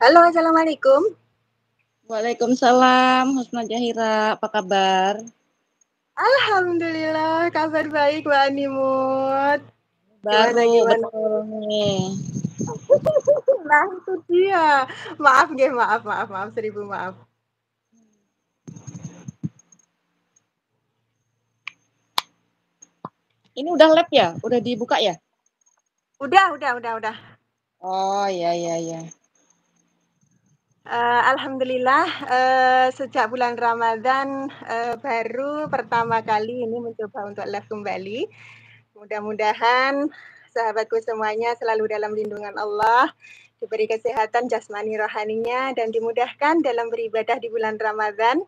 Halo, assalamualaikum. Waalaikumsalam, Husna Jahira, apa kabar? Alhamdulillah, kabar baik Mbak Animut. Baru Gimana? betul nih. Nah, itu dia. Maaf, nggih, maaf, seribu maaf. Ini udah lab ya? Udah dibuka ya? Udah. Oh, iya. Alhamdulillah, sejak bulan Ramadan baru pertama kali ini mencoba untuk live kembali. Mudah-mudahan sahabatku semuanya selalu dalam lindungan Allah, diberi kesehatan jasmani rohaninya, dan dimudahkan dalam beribadah di bulan Ramadan.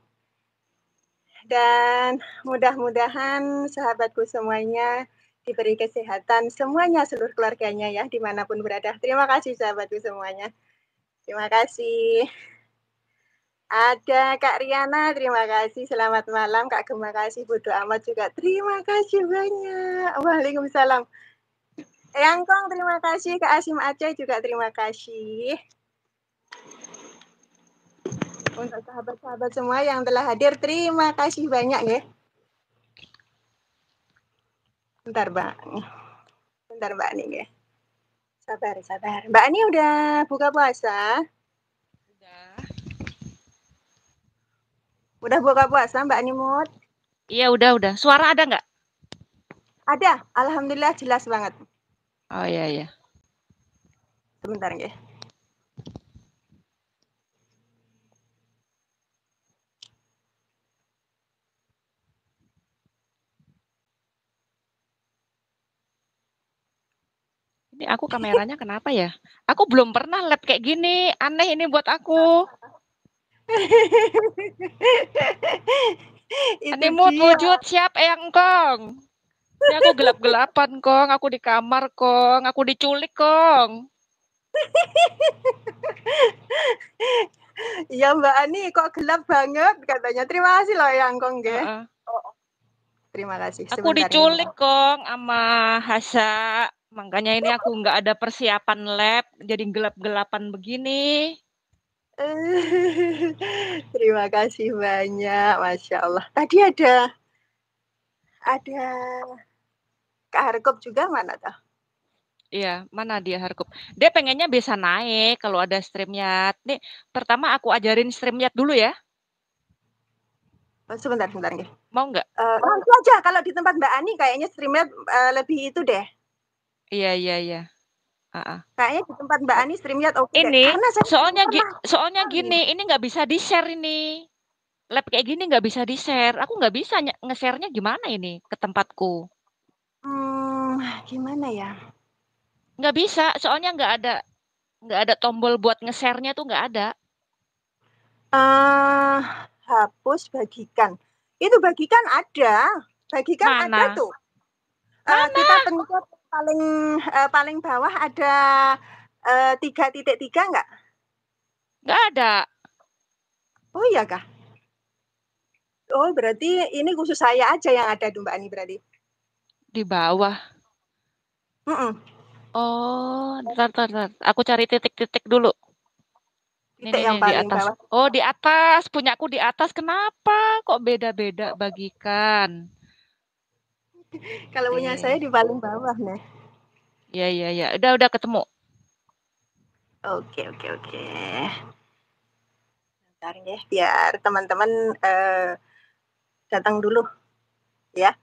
Dan mudah-mudahan sahabatku semuanya diberi kesehatan, semuanya, seluruh keluarganya ya, dimanapun berada. Terima kasih sahabatku semuanya. Terima kasih. Ada Kak Riana, terima kasih. Selamat malam. Kak Gema kasih, bodo amat juga. Terima kasih banyak. Waalaikumsalam. Eyang Kong, terima kasih. Kak Asim Aceh juga terima kasih. Untuk sahabat-sahabat semua yang telah hadir, terima kasih banyak ya. Bentar, Mbak Ani ya. Sabar. Mbak Ani udah buka puasa? Udah buka puasa Mbak Ani Mut? Iya, udah. Suara ada nggak? Ada, alhamdulillah jelas banget. Oh, iya. Sebentar ya. Ini aku kameranya kenapa ya? Aku belum pernah lab kayak gini. Aneh ini buat aku. Itu Animut dia. wujud siap Eyang Kong. Ini aku gelap-gelapan, Kong. Aku di kamar, Kong. Aku diculik, Kong. Iya Mbak Ani kok gelap banget katanya. Terima kasih loh Yang Kong ya. Uh-uh. Terima kasih. Aku Sebentar ya Mbak. diculik, Kong, sama Hasa. Makanya ini aku nggak ada persiapan lab, jadi gelap-gelapan begini. Terima kasih banyak, Masya Allah. Tadi ada Kak Harkop juga mana tuh? Iya, mana dia Harkup? Dia pengennya bisa naik kalau ada StreamYard. Nih, pertama aku ajarin StreamYard dulu ya. Oh, sebentar nih. Mau nggak? Langsung aja kalau di tempat Mbak Ani kayaknya streamnya lebih itu deh. Iya. Ah. Kayaknya di tempat Mbak Ani streamnya oke deh. Ini Karena saya belum pernah soalnya sekali. gini, ini nggak bisa di-share ini. Lab kayak gini nggak bisa di-share. Aku nggak bisa nge-share-nya gimana ini ke tempatku. Gimana ya? Nggak bisa, soalnya nggak ada tombol buat nge-share-nya tuh nggak ada. Hapus bagikan. Itu bagikan ada. Bagikan ada Mana? tuh. Mana? Kita pencet paling bawah ada 3.3 nggak? Nggak ada. Oh iya kah? Oh berarti ini khusus saya aja yang ada tuh Mbak Ani berarti. Di bawah. Mm-mm. Oh, ntar. Aku cari titik-titik dulu. Titik Nih yang di paling atas. bawah. Oh, di atas. Punyaku di atas. Kenapa? Kok beda-beda bagikan? Kalau punya saya Nih. di paling bawah nih. Iya. Udah ketemu. Oke. Bentar ya, biar teman-teman datang dulu ya.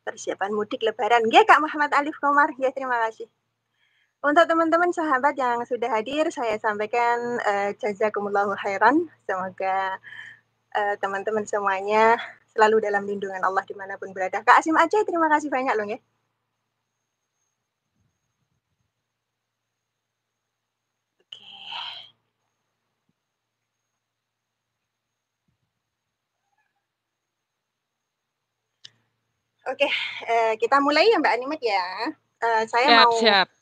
Persiapan mudik lebaran. Ya Kak Muhammad Alif Komar. Ya terima kasih. Untuk teman-teman sahabat yang sudah hadir, saya sampaikan jazakumullahu khairan. Semoga teman-teman semuanya selalu dalam lindungan Allah dimanapun berada. Kak Asim Aceh, terima kasih banyak loh ya. Oke, kita mulai ya Mbak Animat ya. Saya mau Siap.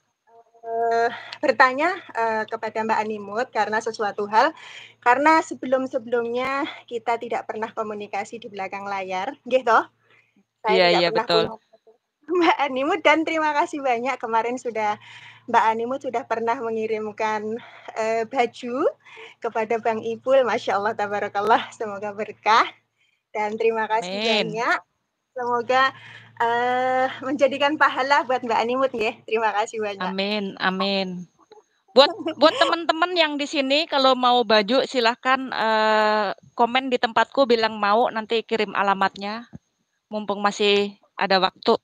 bertanya kepada Mbak Animut karena sesuatu hal, karena sebelum-sebelumnya kita tidak pernah komunikasi di belakang layar, gitu. Saya tidak Iya pernah betul. punya Mbak Animut, dan terima kasih banyak kemarin Mbak Animut sudah pernah mengirimkan baju kepada Bang Ipul. Masya Allah, tabarakallah, semoga berkah. Dan terima kasih Amin. banyak. Semoga menjadikan pahala buat Mbak Animut ya. Terima kasih banyak. Amin, amin. Buat teman-teman yang di sini kalau mau baju silahkan komen di tempatku bilang mau, nanti kirim alamatnya. Mumpung masih ada waktu.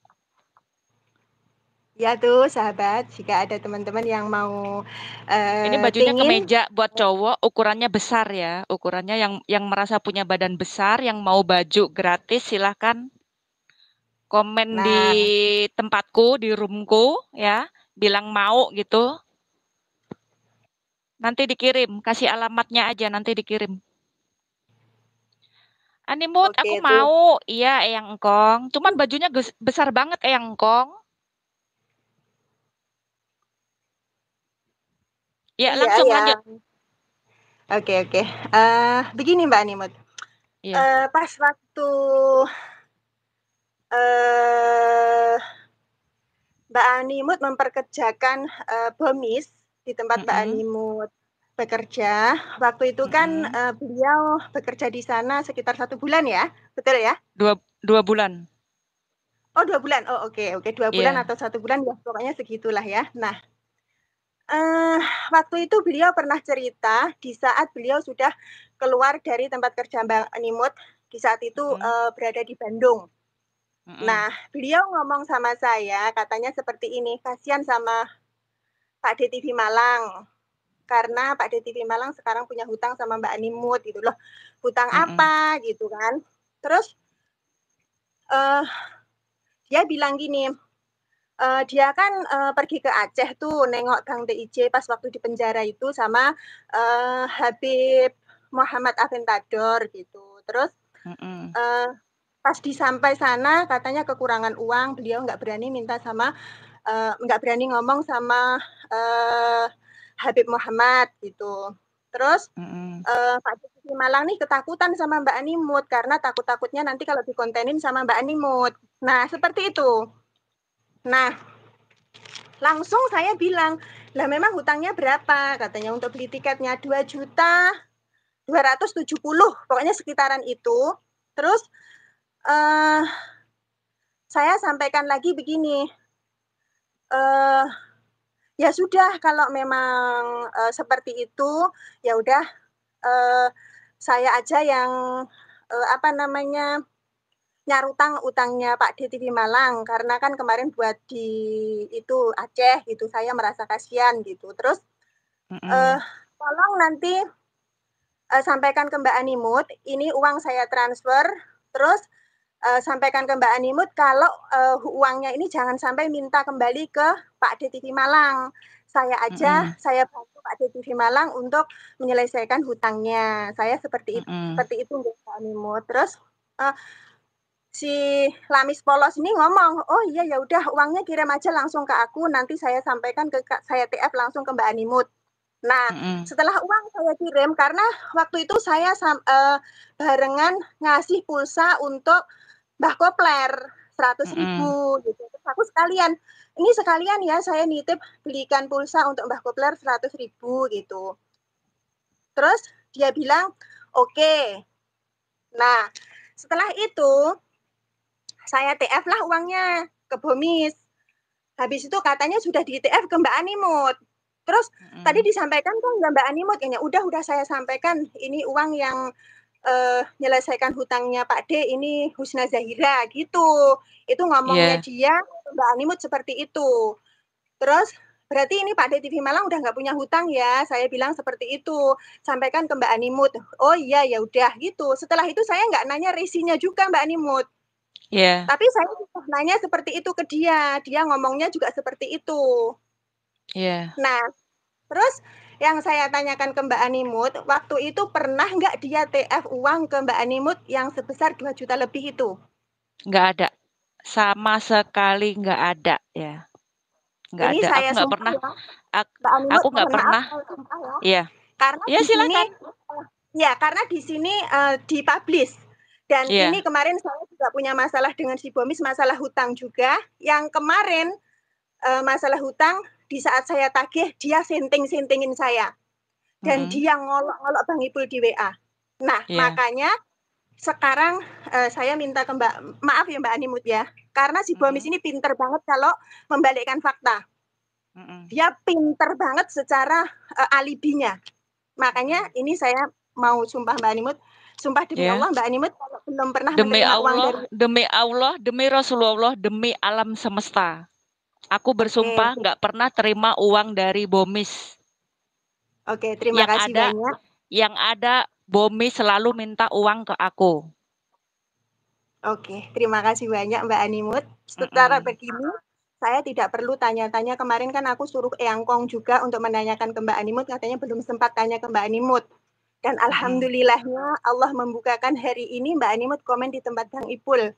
Ya tuh sahabat, jika ada teman-teman yang mau Ini bajunya pingin, kemeja buat cowok, ukurannya besar ya. Ukurannya yang merasa punya badan besar, yang mau baju gratis silahkan komen di nah tempatku, di roomku ya. Bilang mau gitu. Nanti dikirim, kasih alamatnya aja nanti dikirim. Animut, oke aku tuh. mau. Iya, Eyang Engkong. Cuman bajunya besar banget, Eyang Engkong. Ya, Iya langsung ya. lanjut. Oke oke. Begini Mbak Animut. Iya. Pas waktu uh, Mbak Animut memperkerjakan Bomis di tempat Mbak Mm-mm. Animut bekerja. Waktu itu kan Mm-mm. beliau bekerja di sana sekitar 1 bulan ya, betul ya? Dua bulan. Oh 2 bulan. Oh oke oke, 2 bulan Iya. atau 1 bulan ya, pokoknya segitulah ya. Nah, waktu itu beliau pernah cerita di saat beliau sudah keluar dari tempat kerja Mbak Animut, di saat itu Mm-mm. berada di Bandung. Mm-mm. Nah, beliau ngomong sama saya, katanya seperti ini, kasihan sama Pak D TV Malang, karena Pak D TV Malang sekarang punya hutang sama Mbak Animut gitu loh. Hutang Mm-mm. apa gitu kan. Terus dia bilang gini, dia kan pergi ke Aceh tuh nengok Bang DIJ pas waktu di penjara itu sama Habib Muhammad Aventador gitu. Terus Mm-mm. pas disampai sana katanya kekurangan uang, beliau nggak berani ngomong sama Habib Muhammad gitu. Terus Mm-mm. Pak Bupati Malang nih ketakutan sama Mbak Animut karena takut-takutnya nanti kalau dikontenin sama Mbak Animut. Nah seperti itu. Nah langsung saya bilang, lah memang hutangnya berapa? Katanya untuk beli tiketnya 2.270.000, pokoknya sekitaran itu. Terus saya sampaikan lagi begini, ya sudah kalau memang seperti itu, ya udah saya aja yang apa namanya nyarutang utangnya Pak D TV Malang karena kan kemarin buat di itu Aceh gitu, saya merasa kasihan gitu. Terus Mm-mm. tolong nanti sampaikan ke Mbak Animut, ini uang saya transfer, terus sampaikan ke Mbak Animut kalau uangnya ini jangan sampai minta kembali ke Pak D TV Malang. Mm-mm. Saya bantu Pak D TV Malang untuk menyelesaikan hutangnya. Saya Mm-mm. seperti itu Mbak Animut. Terus uh, si Lamis Polos ini ngomong, oh iya ya udah uangnya kirim aja langsung ke aku, nanti saya sampaikan saya TF langsung ke Mbak Animut. Nah, Mm-mm. setelah uang saya kirim, karena waktu itu saya barengan ngasih pulsa untuk Mbah Kopler 100.000 Mm-mm. gitu. Terus aku ini sekalian ya saya nitip belikan pulsa untuk Mbah Kopler 100.000 gitu. Terus dia bilang, oke. Nah, setelah itu saya TF lah uangnya ke Bomis. Habis itu katanya sudah di TF ke Mbak Animut. Terus tadi Mm-mm. disampaikan kan Mbak Animut, ya udah saya sampaikan ini uang yang menyelesaikan hutangnya Pak D, ini Husna Zahira gitu. Itu ngomongnya Iya. dia Mbak Animut seperti itu. Terus berarti ini Pak D TV Malang udah nggak punya hutang ya, saya bilang seperti itu, sampaikan ke Mbak Animut. Oh iya ya udah gitu. Setelah itu saya nggak nanya resinya juga Mbak Animut, Iya. tapi saya nanya seperti itu ke dia ngomongnya juga seperti itu. Iya. Nah terus yang saya tanyakan ke Mbak Animut, waktu itu pernah nggak dia TF uang ke Mbak Animut yang sebesar 2 juta lebih itu? Nggak ada. Sama sekali nggak ada ya. Nggak Ini ada. Aku saya nggak sumpah pernah. ya, Aku, Mbak Animut aku nggak mohon maaf pernah. saya sumpah ya. Iya. Karena Ya di sini silakan. ya karena di sini dipublish. Dan Iya. ini kemarin saya juga punya masalah dengan si Bomis, masalah hutang juga. Yang kemarin masalah hutang, di saat saya tagih, dia senting-sentingin saya. Dan dia ngolok-ngolok Bang Ipul di WA. Nah, makanya sekarang saya minta ke maaf ya Mbak Animut ya, karena si Bomis ini pinter banget kalau membalikkan fakta. Dia pinter banget secara alibinya. Makanya ini saya mau sumpah Mbak Animut, sumpah demi Allah Mbak Animut kalau belum pernah menerima uang dari demi Allah, demi Rasulullah, demi alam semesta. Aku bersumpah nggak pernah terima uang dari Bomis. Oke, terima kasih banyak. Yang ada Bomis selalu minta uang ke aku. Oke, terima kasih banyak Mbak Animut. Secara begini, saya tidak perlu tanya-tanya. Kemarin kan aku suruh Eyang Kong juga untuk menanyakan ke Mbak Animut, katanya belum sempat tanya ke Mbak Animut. Dan alhamdulillahnya Allah membukakan hari ini Mbak Animut komen di tempat Bang Ipul.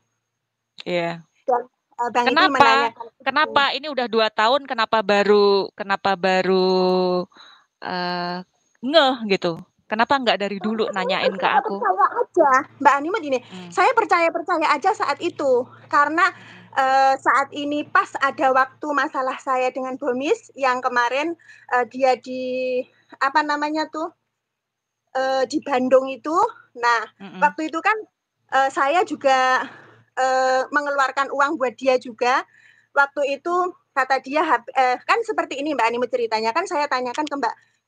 Iya. Dan Bang Ipul menanyakan. Kenapa ini udah 2 tahun, kenapa baru ngeh gitu? Kenapa nggak dari dulu nanyain ke aku? Percaya aja, Mbak Animut ini. Saya percaya aja saat itu. Karena saat ini pas ada waktu masalah saya dengan Bomis yang kemarin dia di apa namanya tuh di Bandung itu. Nah, waktu itu kan saya juga mengeluarkan uang buat dia juga. Waktu itu kata dia kan seperti ini Mbak Animut ceritanya, kan saya tanyakan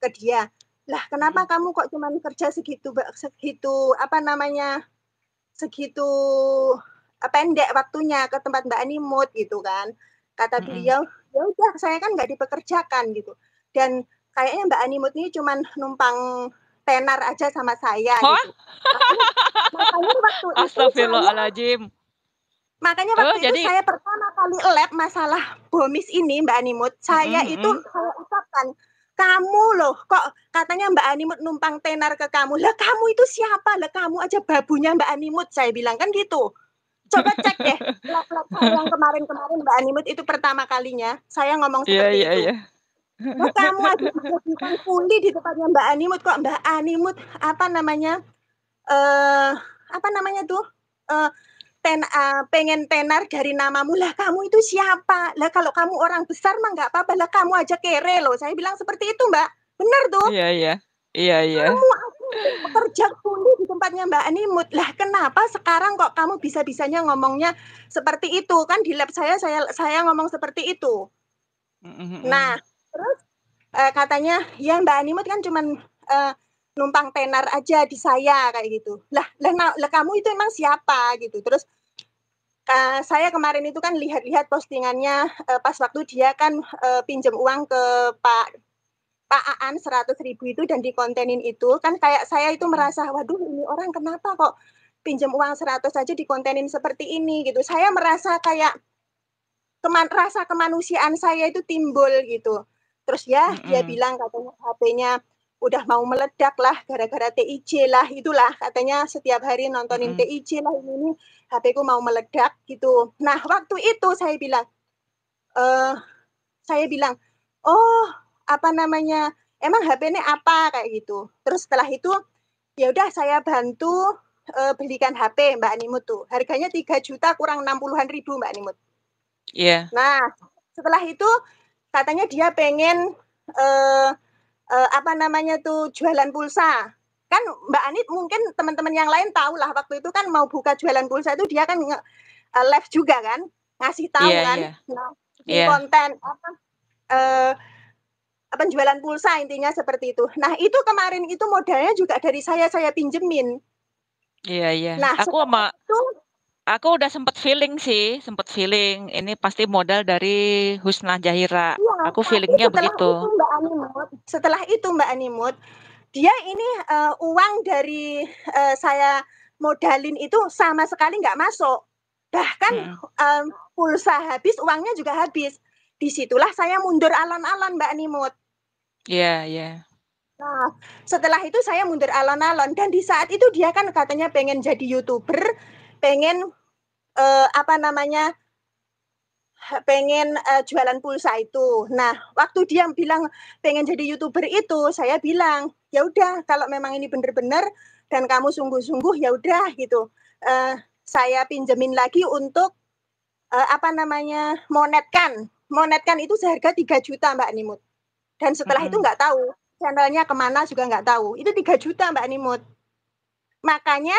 ke dia, lah kenapa kamu kok cuma kerja segitu apa namanya segitu pendek waktunya ke tempat Mbak Animut gitu kan. Kata beliau, ya udah saya kan nggak dipekerjakan gitu. Dan kayaknya Mbak Animut ini cuma numpang tenar aja sama saya gitu. Makanya waktu Astagfirullahaladzim. Makanya waktu itu saya pertama kali lab masalah Bomis ini Mbak Animut, saya ucapkan, kamu loh kok katanya Mbak Animut numpang tenar ke kamu, lah kamu itu siapa, lah kamu aja babunya Mbak Animut, saya bilang kan gitu. Coba cek deh lab-lab saya yang kemarin-kemarin Mbak Animut itu pertama kalinya saya ngomong seperti itu. Nah, kamu aja dijadikan kuli di tempatnya Mbak Animut, kok Mbak Animut apa namanya tuh pengen tenar dari namamu, lah kamu itu siapa, lah kalau kamu orang besar mah nggak apa-apa, lah kamu aja kere loh, saya bilang seperti itu Mbak, benar tuh. Iya. Kamu aja bekerja kuli di tempatnya Mbak Animut, lah kenapa sekarang kok kamu bisa-bisanya ngomongnya seperti itu, kan di lab saya ngomong seperti itu. Nah terus katanya ya Mbak Animut kan cuman numpang tenar aja di saya kayak gitu. Lah kamu itu emang siapa gitu. Terus saya kemarin itu kan lihat-lihat postingannya pas waktu dia kan pinjam uang ke Pak Aan 100.000 itu dan dikontenin itu kan kayak saya itu merasa waduh ini orang kenapa kok pinjam uang 100 aja dikontenin seperti ini gitu. Saya merasa kayak rasa kemanusiaan saya itu timbul gitu. Terus ya dia bilang katanya HP-nya udah mau meledak lah gara-gara TIJ lah, itulah katanya setiap hari nontonin TIJ lah ini HP-ku mau meledak gitu. Nah waktu itu saya bilang oh apa namanya emang HP-nya apa kayak gitu. Terus setelah itu ya udah saya bantu belikan HP Mbak Animut tuh, harganya 3 juta kurang 60-an ribu Mbak Animut. Iya. Nah setelah itu katanya dia pengen apa namanya tuh jualan pulsa. Kan Mbak Anit mungkin teman-teman yang lain tahu lah waktu itu kan mau buka jualan pulsa itu dia kan live juga kan, ngasih tahu kan. Nah, bikin konten penjualan pulsa intinya seperti itu. Nah, itu kemarin itu modalnya juga dari saya pinjemin. Iya. Nah, aku udah sempat feeling ini pasti modal dari Husna Zahira. Iya, aku feelingnya begitu. Setelah itu Mbak Animut, dia ini uang dari saya modalin itu sama sekali nggak masuk. Bahkan pulsa habis, uangnya juga habis. Disitulah saya mundur alon-alon Mbak Animut. Iya. Nah, setelah itu saya mundur alon-alon dan di saat itu dia kan katanya pengen jadi YouTuber, pengen pengen jualan pulsa itu. Nah, waktu dia bilang pengen jadi YouTuber itu, saya bilang, ya udah kalau memang ini benar-benar dan kamu sungguh-sungguh, ya udah gitu. Saya pinjemin lagi untuk monetkan. Monetkan itu seharga 3 juta Mbak Nimut. Dan setelah itu nggak tahu channelnya kemana juga nggak tahu. Itu 3 juta Mbak Nimut. Makanya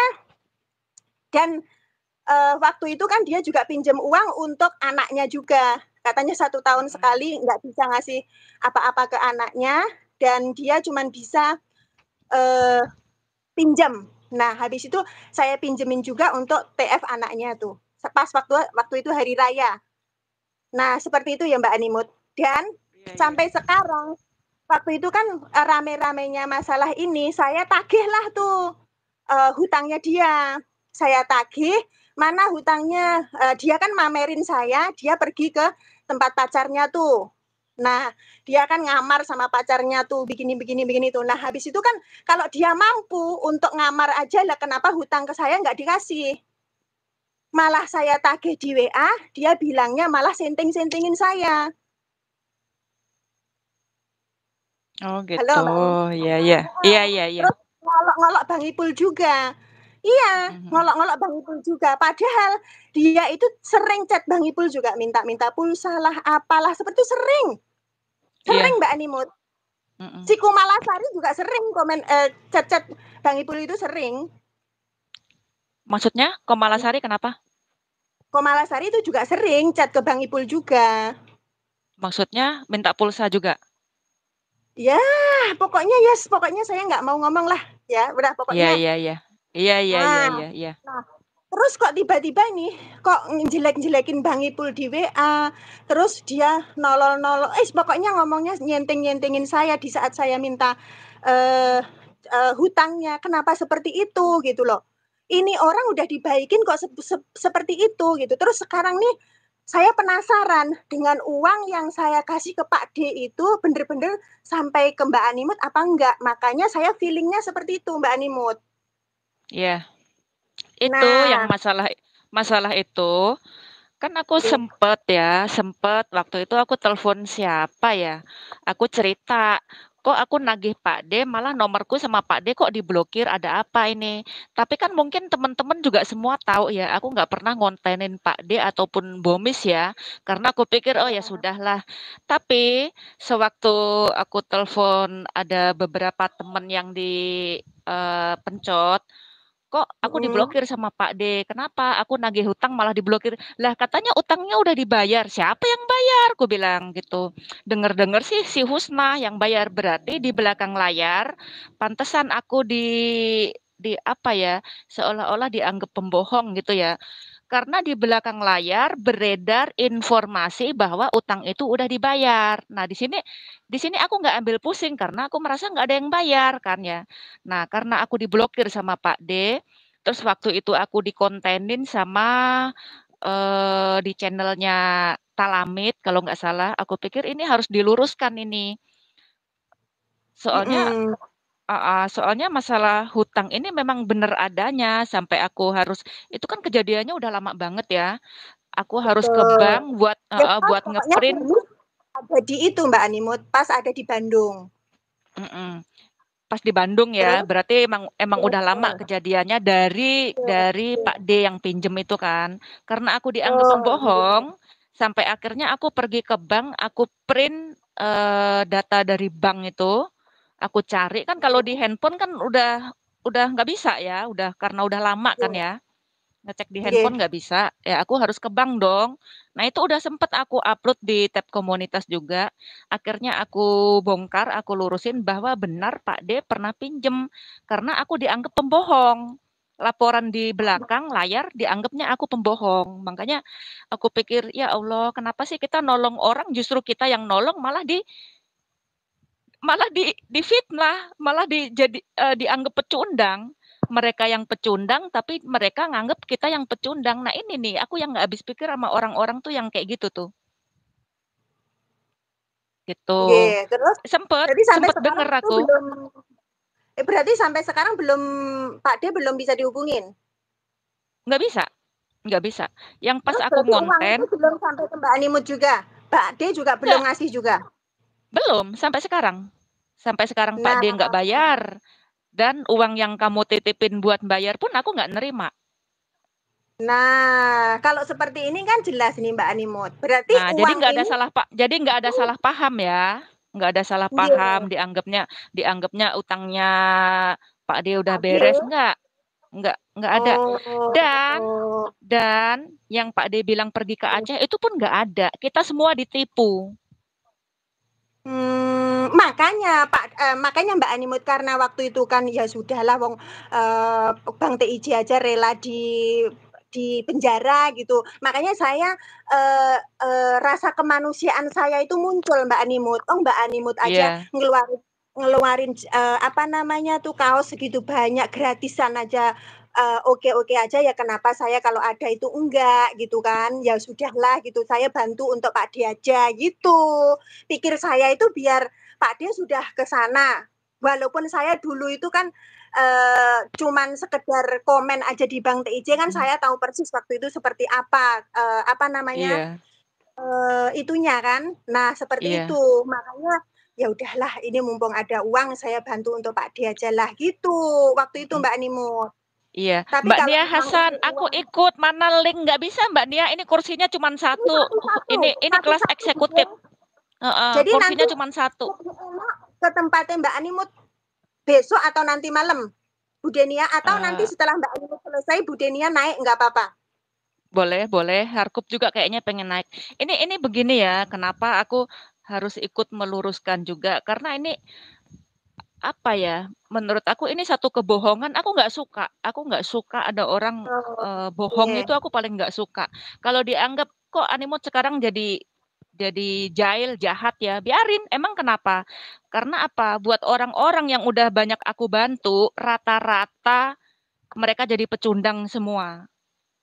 dan waktu itu kan dia juga pinjam uang untuk anaknya juga. Katanya 1 tahun sekali nggak bisa ngasih apa-apa ke anaknya dan dia cuma bisa pinjam. Nah, habis itu saya pinjemin juga untuk TF anaknya tuh. Pas waktu itu hari raya. Nah, seperti itu ya Mbak Animut. Dan sampai sekarang, waktu itu kan rame-ramenya masalah ini, saya tagihlah tuh hutangnya dia. Saya tagih, mana hutangnya, dia kan mamerin saya, dia pergi ke tempat pacarnya tuh. Nah, dia kan ngamar sama pacarnya tuh, begini tuh. Nah, habis itu kan kalau dia mampu untuk ngamar aja lah, kenapa hutang ke saya nggak dikasih? Malah saya tagih di WA, dia bilangnya malah senting-sentingin saya. Oh gitu. Halo, Mbak. Iya. Terus ngolok-ngolok Bang Ipul juga. Iya, ngolok-ngolok Bang Ipul juga. Padahal dia itu sering chat Bang Ipul juga minta-minta pulsa lah, apalah, seperti itu sering. Sering Mbak Animut. Si Kumalasari juga sering komen chat-chat Bang Ipul itu sering. Maksudnya Kumalasari kenapa? Kumalasari itu juga sering chat ke Bang Ipul juga. Maksudnya minta pulsa juga? Ya, pokoknya saya nggak mau ngomong lah. Ya, udah pokoknya. Iya. Nah, terus kok tiba-tiba nih, kok jelek-jelekin Bang Ipul di WA, terus dia nolol-nolol, pokoknya ngomongnya nyenteng-nyentengin saya di saat saya minta hutangnya. Kenapa seperti itu gitu loh. Ini orang udah dibaikin kok seperti itu gitu. Terus sekarang nih saya penasaran dengan uang yang saya kasih ke Pak D itu bener-bener sampai ke Mbak Animut apa enggak. Makanya saya feelingnya seperti itu Mbak Animut. Iya. Itu yang Nah, masalah itu kan aku sempet waktu itu aku telepon siapa ya? Aku cerita, kok aku nagih Pak D, malah nomorku sama Pak D kok diblokir, ada apa ini? Tapi kan mungkin teman-teman juga semua tahu ya, aku nggak pernah ngontenin Pak D ataupun Bomis ya, karena aku pikir oh ya sudahlah. Tapi sewaktu aku telepon ada beberapa teman yang di pencot, kok aku diblokir sama Pak D. Kenapa? Aku nagih hutang malah diblokir. Lah katanya utangnya udah dibayar. Siapa yang bayar? Aku bilang gitu. Dengar-dengar sih si Husna yang bayar. Berarti di belakang layar pantesan aku di apa ya? Seolah-olah dianggap pembohong gitu ya. Karena di belakang layar beredar informasi bahwa utang itu udah dibayar. Nah, di sini aku nggak ambil pusing karena aku merasa nggak ada yang bayar kan ya. Nah, karena aku diblokir sama Pak D, terus waktu itu aku dikontenin sama di channelnya Talamit kalau nggak salah. Aku pikir ini harus diluruskan ini. Soalnya soalnya masalah hutang ini memang benar adanya sampai aku harus itu kan kejadiannya udah lama banget ya. Aku harus ke betul. bank buat Ya pas buat pokoknya ngeprint. dulu ada di itu Mbak Animut, pas ada di Bandung. Mm-mm. Pas di Bandung ya, Terus berarti emang udah lama kejadiannya dari ya, Pak D yang pinjem itu kan. Karena aku dianggap oh, pembohong, sampai akhirnya aku pergi ke bank, aku print data dari bank itu, aku cari kan kalau di handphone kan udah nggak bisa ya, udah karena udah lama kan iya, ya. Ngecek di iya. handphone nggak bisa, ya aku harus ke bank dong. Nah itu udah sempet aku upload di tab komunitas juga. Akhirnya aku bongkar, aku lurusin bahwa benar Pak D pernah pinjem. Karena aku dianggap pembohong. Laporan di belakang layar dianggapnya aku pembohong. Makanya aku pikir, ya Allah, kenapa sih kita nolong orang, justru kita yang nolong malah di fitnah, malah dianggap pecundang. Mereka yang pecundang, tapi mereka nganggep kita yang pecundang. Nah ini nih, aku yang nggak habis pikir sama orang-orang tuh yang kayak gitu tuh. Gitu. Oke, terus Sempet, berarti sampai sempet sekarang denger itu aku. belum berarti sampai sekarang belum Pak D belum bisa dihubungin. Nggak bisa, nggak bisa. Yang pas Terus aku berarti uang ngonten, itu belum sampai ke Mbak Animut juga. Pak D juga belum ngasih juga. belum, sampai sekarang. Sampai sekarang Pak Nah, D nggak bayar. Dan uang yang kamu titipin buat bayar pun aku nggak nerima. Nah, kalau seperti ini kan jelas nih Mbak Animut. Berarti Nah, jadi uang nggak ada ini salah pak, jadi nggak ada salah paham ya, nggak ada salah paham, nggih, dianggapnya utangnya Pak D udah Pak D. beres, nggak ada. Dan Oh. dan yang Pak D bilang pergi ke Aceh itu pun nggak ada. Kita semua ditipu. Makanya Mbak Animut karena waktu itu kan ya sudahlah wong Bang TIJ aja rela di penjara gitu. Makanya saya rasa kemanusiaan saya itu muncul Mbak Animut. Oh Mbak Animut aja Iya, ngeluarin ngeluarin apa namanya tuh kaos segitu banyak gratisan aja oke-oke aja ya kenapa saya kalau ada itu enggak gitu kan. Ya sudahlah gitu saya bantu untuk Pak D aja gitu. Pikir saya itu biar Pak D sudah ke sana. Walaupun saya dulu itu kan cuman sekedar komen aja di Bank TIJ kan saya tahu persis waktu itu seperti apa namanya iya, itunya kan. Nah seperti iya, itu makanya ya udahlah ini mumpung ada uang saya bantu untuk Pak D aja lah gitu waktu itu mm, Mbak Nimut. iya. Tapi Mbak kalau Nia memang Hasan, ini aku uang ikut. Mana link? Nggak bisa Mbak Nia. Ini kursinya cuma ini satu. satu-satu, Ini kelas satu-satu eksekutif. Bu. Heeh, Jadi nanti kursinya cuma satu. lebih enak ke tempatnya Mbak Animut besok atau nanti malam Bu Denia atau nanti Eh, setelah Mbak Animut selesai Bu Denia naik nggak apa-apa. boleh, boleh. Harkup juga kayaknya pengen naik. Ini begini ya. Kenapa aku harus ikut meluruskan juga? Karena ini apa ya? Menurut aku ini satu kebohongan. Aku nggak suka. Aku nggak suka ada orang Oh, bohong iya. itu. Aku paling nggak suka. Kalau dianggap kok Animot sekarang jadi jahil, jahat ya, biarin. Emang kenapa? Karena apa? Buat orang-orang yang udah banyak aku bantu, rata-rata mereka jadi pecundang semua.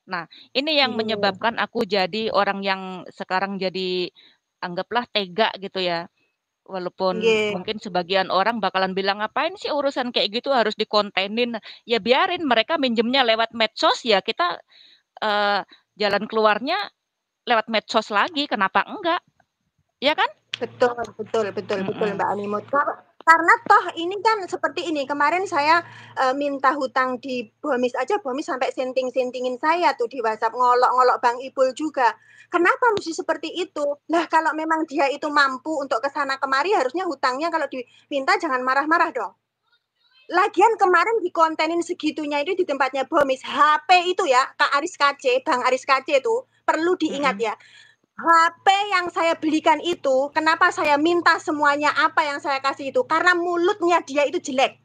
Nah, ini yang Iya. menyebabkan aku jadi orang yang sekarang jadi anggaplah tega gitu ya. Walaupun Iya. mungkin sebagian orang bakalan bilang ngapain sih urusan kayak gitu harus dikontenin. Ya biarin mereka minjemnya lewat medsos ya kita eh, jalan keluarnya lewat medsos lagi. Kenapa enggak? Ya kan? Betul, betul, betul, betul Mm-mm. Mbak Animut. Karena toh ini kan seperti ini. Kemarin saya minta hutang di Bomis aja, Bomis sampai senting-sentingin saya tuh di WhatsApp ngolok-ngolok Bang Ipul juga. Kenapa mesti seperti itu? Lah kalau memang dia itu mampu untuk ke sana kemari harusnya hutangnya kalau diminta jangan marah-marah dong. Lagian kemarin dikontenin segitunya itu di tempatnya Bomis. HP itu ya, Kak Aris KC, Bang Aris KC itu perlu diingat Mm-mm. ya. HP yang saya belikan itu, kenapa saya minta semuanya apa yang saya kasih itu? Karena mulutnya dia itu jelek.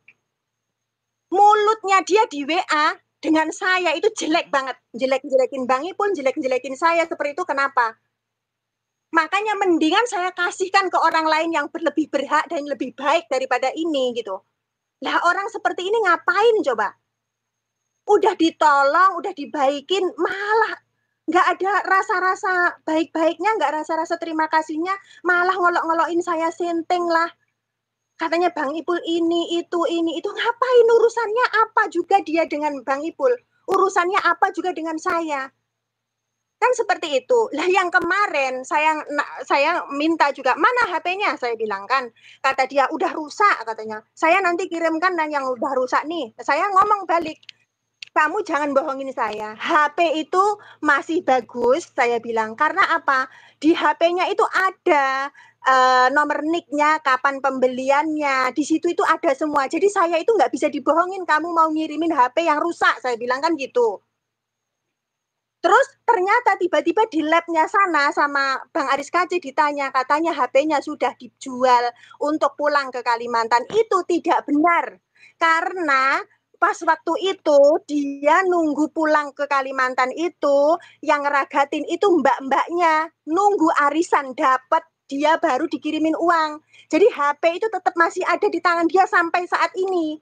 Mulutnya dia di WA dengan saya itu jelek Mm-mm. banget. Jelek-jelekin Bangi pun jelek-jelekin saya seperti itu. Kenapa? Makanya mendingan saya kasihkan ke orang lain yang lebih berhak dan lebih baik daripada ini gitu. Lah orang seperti ini ngapain coba? Udah ditolong, udah dibaikin, malah nggak ada rasa-rasa baik-baiknya, nggak rasa-rasa terima kasihnya, malah ngolok-ngolokin saya senteng lah. Katanya Bang Ipul ini, itu ngapain urusannya apa juga dia dengan Bang Ipul? Urusannya apa juga dengan saya? Kan seperti itu. Lah yang kemarin saya minta juga, mana HP-nya? Saya bilang kan. Kata dia, udah rusak katanya. Saya nanti kirimkan dan yang udah rusak nih. Saya ngomong balik, kamu jangan bohongin saya. HP itu masih bagus, saya bilang. Karena apa? Di HP-nya itu ada nomor NIK-nya, kapan pembeliannya. Di situ itu ada semua. Jadi saya itu nggak bisa dibohongin. Kamu mau ngirimin HP yang rusak, saya bilang kan gitu. Terus ternyata tiba-tiba di labnya sana sama Bang Aris KC ditanya, katanya HP-nya sudah dijual untuk pulang ke Kalimantan. Itu tidak benar. Karena pas waktu itu dia nunggu pulang ke Kalimantan itu yang ngeragatin itu mbak-mbaknya nunggu arisan dapat dia baru dikirimin uang. Jadi HP itu tetap masih ada di tangan dia sampai saat ini.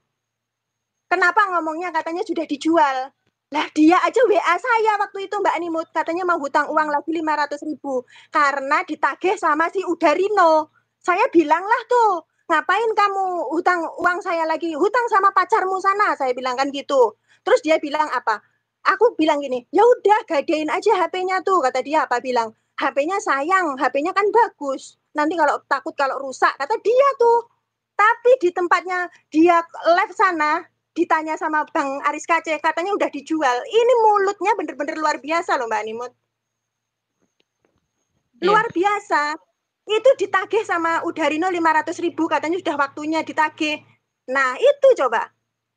Kenapa ngomongnya katanya sudah dijual? Lah dia aja WA saya waktu itu Mbak Animut katanya mau hutang uang lagi 500.000 karena ditagih sama si Udarino. Saya bilang lah tuh, ngapain kamu hutang uang saya lagi? Hutang sama pacarmu sana, saya bilang kan gitu. Terus dia bilang apa? Aku bilang gini, ya udah gadein aja HP-nya tuh, kata dia apa bilang. HP-nya sayang, HP-nya kan bagus. Nanti kalau takut kalau rusak, kata dia tuh. Tapi di tempatnya dia live sana, ditanya sama Bang Aris KC, katanya udah dijual. Ini mulutnya bener-bener luar biasa loh Mbak Animut. Luar biasa. Itu ditagih sama Udarino 500.000, katanya sudah waktunya ditagih. Nah itu coba.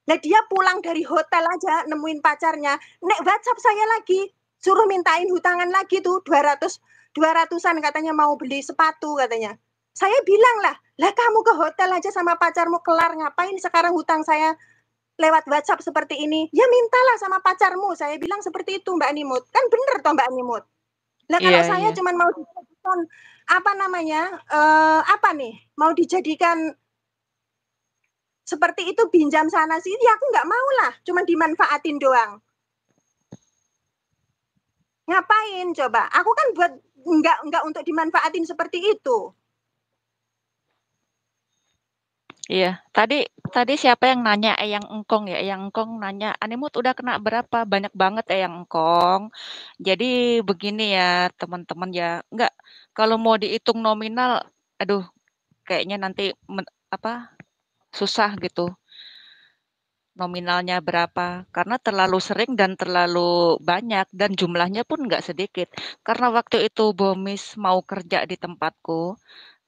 Nah dia pulang dari hotel aja nemuin pacarnya, nek WhatsApp saya lagi, suruh mintain hutangan lagi tuh 200-an katanya mau beli sepatu katanya. Saya bilang lah kamu ke hotel aja sama pacarmu kelar, ngapain sekarang hutang saya lewat WhatsApp seperti ini? Ya mintalah sama pacarmu, saya bilang seperti itu Mbak Animut. Kan bener toh Mbak Animut. Lah kalau saya cuman mau dijadikan apa namanya, apa nih, mau dijadikan seperti itu pinjam sana sini, ya aku nggak mau lah, cuma dimanfaatin doang. Ngapain coba? Aku kan buat nggak untuk dimanfaatin seperti itu. Iya, tadi siapa yang nanya Eyang Engkong ya? Eyang Engkong nanya, Animut udah kena berapa? Banyak banget Eyang Engkong. Jadi begini ya teman-teman ya, enggak kalau mau dihitung nominal, aduh kayaknya nanti susah gitu nominalnya berapa karena terlalu sering dan terlalu banyak dan jumlahnya pun nggak sedikit. Karena waktu itu Bomis mau kerja di tempatku,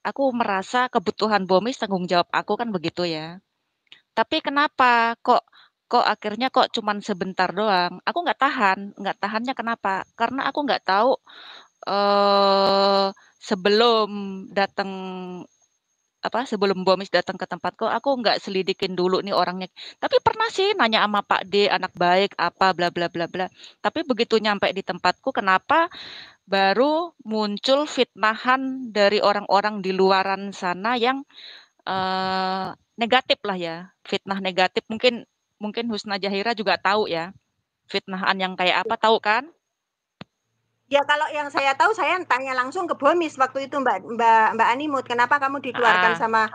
aku merasa kebutuhan Bomis tanggung jawab aku kan begitu ya. Tapi kenapa kok akhirnya kok cuman sebentar doang? Aku nggak tahan. Nggak tahannya kenapa? Karena aku nggak tahu sebelum datang sebelum Bomis datang ke tempatku, aku nggak selidikin dulu nih orangnya. Tapi pernah sih nanya sama Pak D, anak baik, apa bla bla bla bla. Tapi begitu nyampe di tempatku, kenapa baru muncul fitnahan dari orang-orang di luaran sana yang negatif lah ya, fitnah negatif. Mungkin Husna Jahira juga tahu ya, fitnahan yang kayak apa tahu kan? Ya kalau yang saya tahu saya tanya langsung ke Bomis waktu itu Mbak Animut, kenapa kamu dikeluarkan sama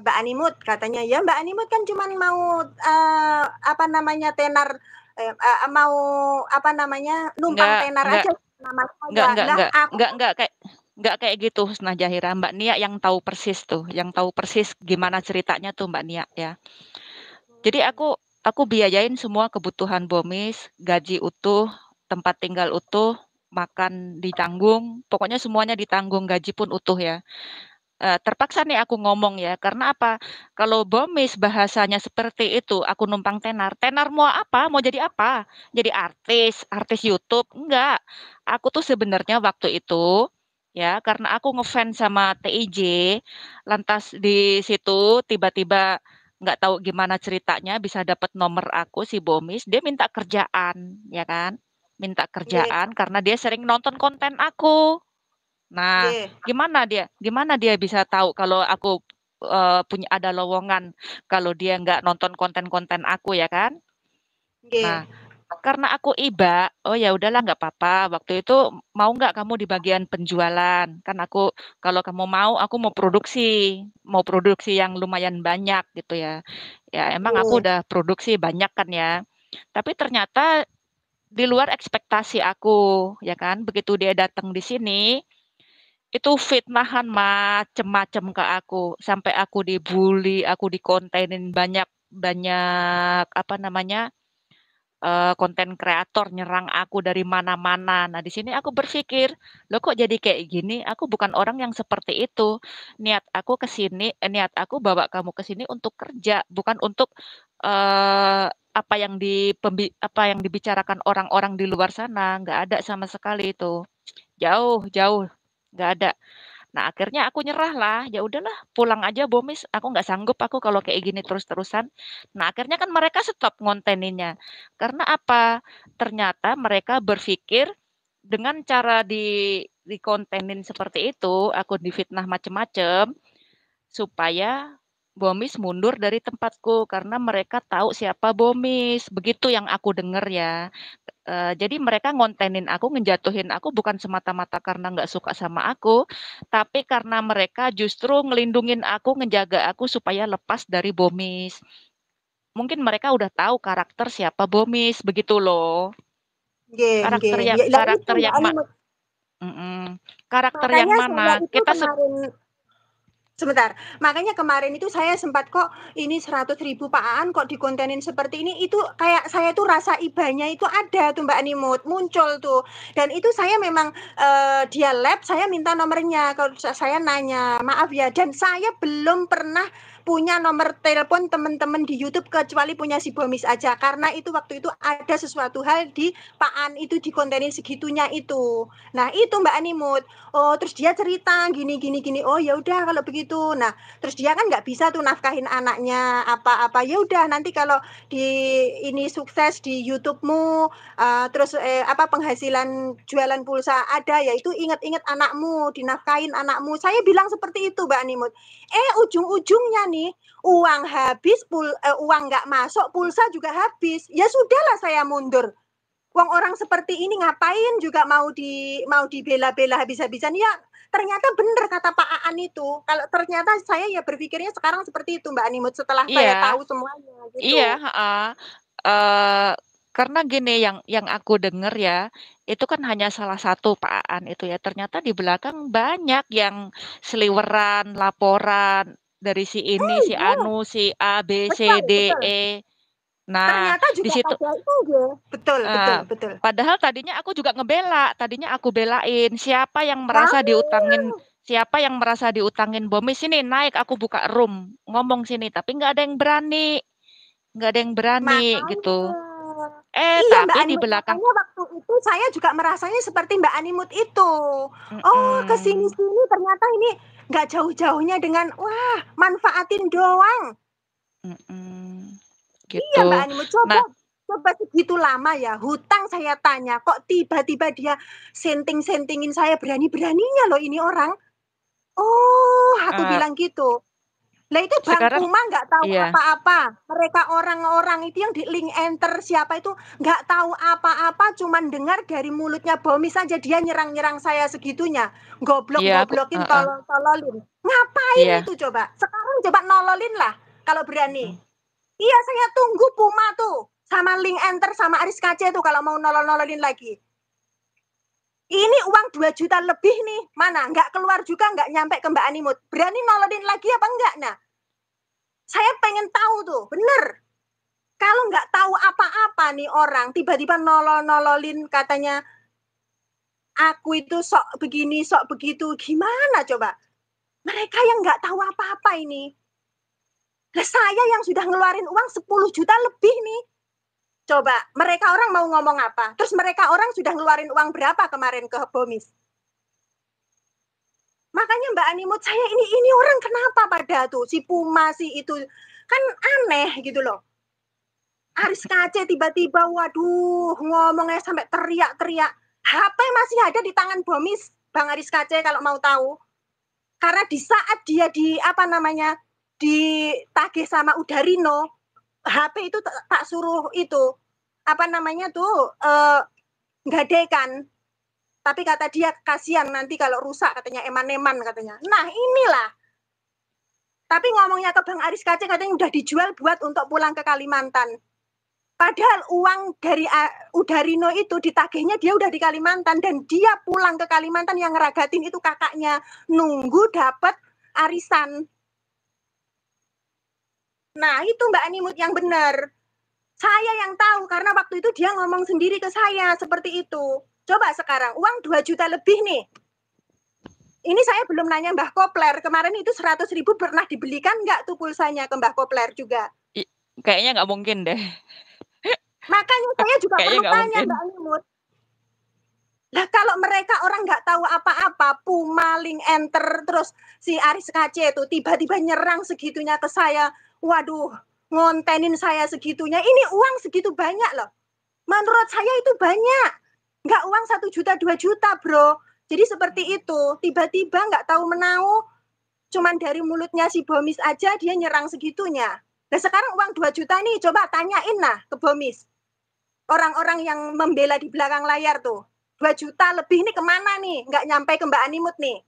Mbak Animut? Katanya ya Mbak Animut kan cuma mau apa namanya tenar mau apa namanya numpang tenar aja nama saya. Enggak kayak gitu Husna Jahira. Mbak Nia yang tahu persis tuh, yang tahu persis gimana ceritanya tuh Mbak Nia ya. Jadi aku biayain semua kebutuhan Bomis, gaji utuh, tempat tinggal utuh, makan ditanggung, pokoknya semuanya ditanggung, gaji pun utuh ya. Terpaksa nih aku ngomong ya, karena apa? Kalau Bomis bahasanya seperti itu, aku numpang tenar. Tenar mau apa? Mau jadi apa? Jadi artis YouTube? Enggak. Aku tuh sebenarnya waktu itu ya, karena aku ngefans sama TIJ, lantas di situ tiba-tiba nggak tahu gimana ceritanya bisa dapat nomor aku si Bomis, dia minta kerjaan, ya kan? Minta kerjaan karena dia sering nonton konten aku. Nah, gimana dia bisa tahu kalau aku punya ada lowongan kalau dia nggak nonton konten-konten aku ya kan? Nah, karena aku iba, oh ya udahlah nggak apa-apa. Waktu itu mau nggak kamu di bagian penjualan? Kan aku kalau kamu mau, aku mau produksi yang lumayan banyak gitu ya. Ya emang aku udah produksi banyak kan ya. Tapi ternyata di luar ekspektasi aku, ya kan? Begitu dia datang di sini, itu fitnahan macem-macem ke aku. Sampai aku dibully, aku dikontenin banyak banyak apa namanya? Konten kreator nyerang aku dari mana-mana. Nah, di sini aku berpikir, "Loh kok jadi kayak gini? Aku bukan orang yang seperti itu. Niat aku bawa kamu ke sini untuk kerja, bukan untuk apa yang dibicarakan orang-orang di luar sana, nggak ada sama sekali itu. Jauh, jauh, nggak ada. Nah, akhirnya aku nyerah lah. Ya udahlah, pulang aja Bomis. Aku nggak sanggup aku kalau kayak gini terus-terusan. Nah, akhirnya kan mereka stop ngonteninnya. Karena apa? Ternyata mereka berpikir dengan cara dikontenin seperti itu, aku difitnah macem-macem, supaya Bomis mundur dari tempatku karena mereka tahu siapa Bomis. Begitu yang aku dengar ya. Jadi mereka ngontenin aku, ngejatuhin aku bukan semata-mata karena nggak suka sama aku, tapi karena mereka justru ngelindungin aku, ngejaga aku supaya lepas dari Bomis. Mungkin mereka udah tahu karakter siapa Bomis, begitu loh. Karakter yang Ya, itu karakter Mbak yang Animut. karakter yang Makanya saya mana? itu kemarin Sebentar, makanya kemarin itu saya sempat kok ini 100.000 Pak Aan kok dikontenin seperti ini, itu kayak saya tuh rasa ibanya itu ada tuh Mbak Animut, muncul tuh. Dan itu saya memang dia lab, saya minta nomornya, kalau saya nanya, maaf ya, dan saya belum pernah punya nomor telepon teman-teman di YouTube kecuali punya si Bomis aja, karena itu waktu itu ada sesuatu hal di Pak Aan itu dikontenin segitunya itu. Nah itu Mbak Animut. Oh, terus dia cerita gini gini gini. Oh, ya udah kalau begitu. Nah, terus dia kan nggak bisa tuh nafkahin anaknya apa-apa. Ya udah nanti kalau di ini sukses di YouTube-mu, terus apa penghasilan jualan pulsa ada, ya itu ingat-ingat anakmu, dinafkahin anakmu. Saya bilang seperti itu, Mbak Animut. Ujung-ujungnya nih uang habis, uang nggak masuk, pulsa juga habis. Ya sudahlah saya mundur. Wong orang seperti ini ngapain juga mau dibela-bela habis-habisan. Ya ternyata benar kata Pak Aan itu. Kalau ternyata saya ya berpikirnya sekarang seperti itu Mbak Animut setelah saya Iya, tahu semuanya iya, gitu. heeh. Eh, karena gini yang aku dengar ya, itu kan hanya salah satu Pak Aan itu ya. Ternyata di belakang banyak yang seliweran, laporan dari si ini, si Iya, Anu, si A, B, C, betul, D, betul. E. Nah, Ternyata di juga situ pada itu ya. Betul, eh, betul, betul. padahal tadinya aku juga ngebela, tadinya aku belain Wah, siapa yang merasa diutangin Bomis sini naik aku buka room ngomong sini, tapi nggak ada yang berani gitu. makanya. Iya Mbak Tapi di Animut, belakang, makanya waktu itu saya juga merasanya seperti Mbak Animut itu. Oh, ke mm-mm, sini-sini ternyata ini nggak jauh-jauhnya dengan wah, manfaatin doang. mm-mm, Iya gitu. Mbak Animut, coba Nah, coba segitu lama ya, hutang saya tanya, kok tiba-tiba dia senting-sentingin saya berani-beraninya loh ini orang. Oh, aku eh, bilang gitu. Lah itu Bang sekarang Puma nggak tahu iya, apa-apa. Mereka orang-orang itu yang di link enter siapa itu nggak tahu apa-apa, cuman dengar dari mulutnya Bomi saja dia nyerang-nyerang saya segitunya. iya aku, Goblok-goblokin, tolol-tololin. Ngapain iya, itu coba? Sekarang coba nololin lah kalau berani. mm-mm, Iya, saya tunggu Puma tuh sama link enter sama Aris KC tuh kalau mau nolol-nololin lagi. Ini uang 2 juta lebih nih, mana? Nggak keluar juga, nggak nyampe ke Mbak Animut. Berani nololin lagi apa enggak? Nah, saya pengen tahu tuh, bener. Kalau nggak tahu apa-apa nih orang, tiba-tiba nolol-nololin katanya, aku itu sok begini, sok begitu. Gimana coba? Mereka yang nggak tahu apa-apa ini. Nah, saya yang sudah ngeluarin uang 10 juta lebih nih. Coba, mereka orang mau ngomong apa? Terus mereka orang sudah ngeluarin uang berapa kemarin ke Bomis? Makanya Mbak Animut, saya ini orang kenapa pada tuh si Puma si itu kan aneh gitu loh. Aris KC tiba-tiba waduh ngomongnya sampai teriak-teriak. HP masih ada di tangan Bomis Bang Aris KC kalau mau tahu. Karena di saat dia di apa namanya ditagih sama Udarino, HP itu tak suruh itu apa namanya tuh gadekan. Tapi kata dia kasihan nanti kalau rusak katanya eman-eman katanya. Nah inilah. Tapi ngomongnya ke Bang Aris KC katanya udah dijual buat untuk pulang ke Kalimantan. Padahal uang dari Udarino itu ditagihnya dia udah di Kalimantan dan dia pulang ke Kalimantan yang ngeragatin itu kakaknya nunggu dapat arisan. Nah itu Mbak Animut yang benar. Saya yang tahu karena waktu itu dia ngomong sendiri ke saya seperti itu. Coba sekarang uang 2 juta lebih nih. Ini saya belum nanya Mbah Kopler. Kemarin itu 100.000 pernah dibelikan nggak tuh pulsanya ke Mbah Kopler juga? kayaknya nggak mungkin deh. Makanya saya juga Kayaknya perlu nggak tanya mungkin. Mbak Animut. Lah kalau mereka orang nggak tahu apa-apa, Puma, link enter, terus si Aris KC itu tiba-tiba nyerang segitunya ke saya. Waduh, ngontenin saya segitunya. Ini uang segitu banyak loh. Menurut saya itu banyak. Nggak uang 1 juta, 2 juta bro. Jadi seperti itu. Tiba-tiba nggak tahu menau, cuman dari mulutnya si Bomis aja dia nyerang segitunya. Nah sekarang uang 2 juta nih, coba tanyain lah ke Bomis. Orang-orang yang membela di belakang layar tuh. 2 juta lebih nih kemana nih? Nggak nyampe ke Mbak Animut nih.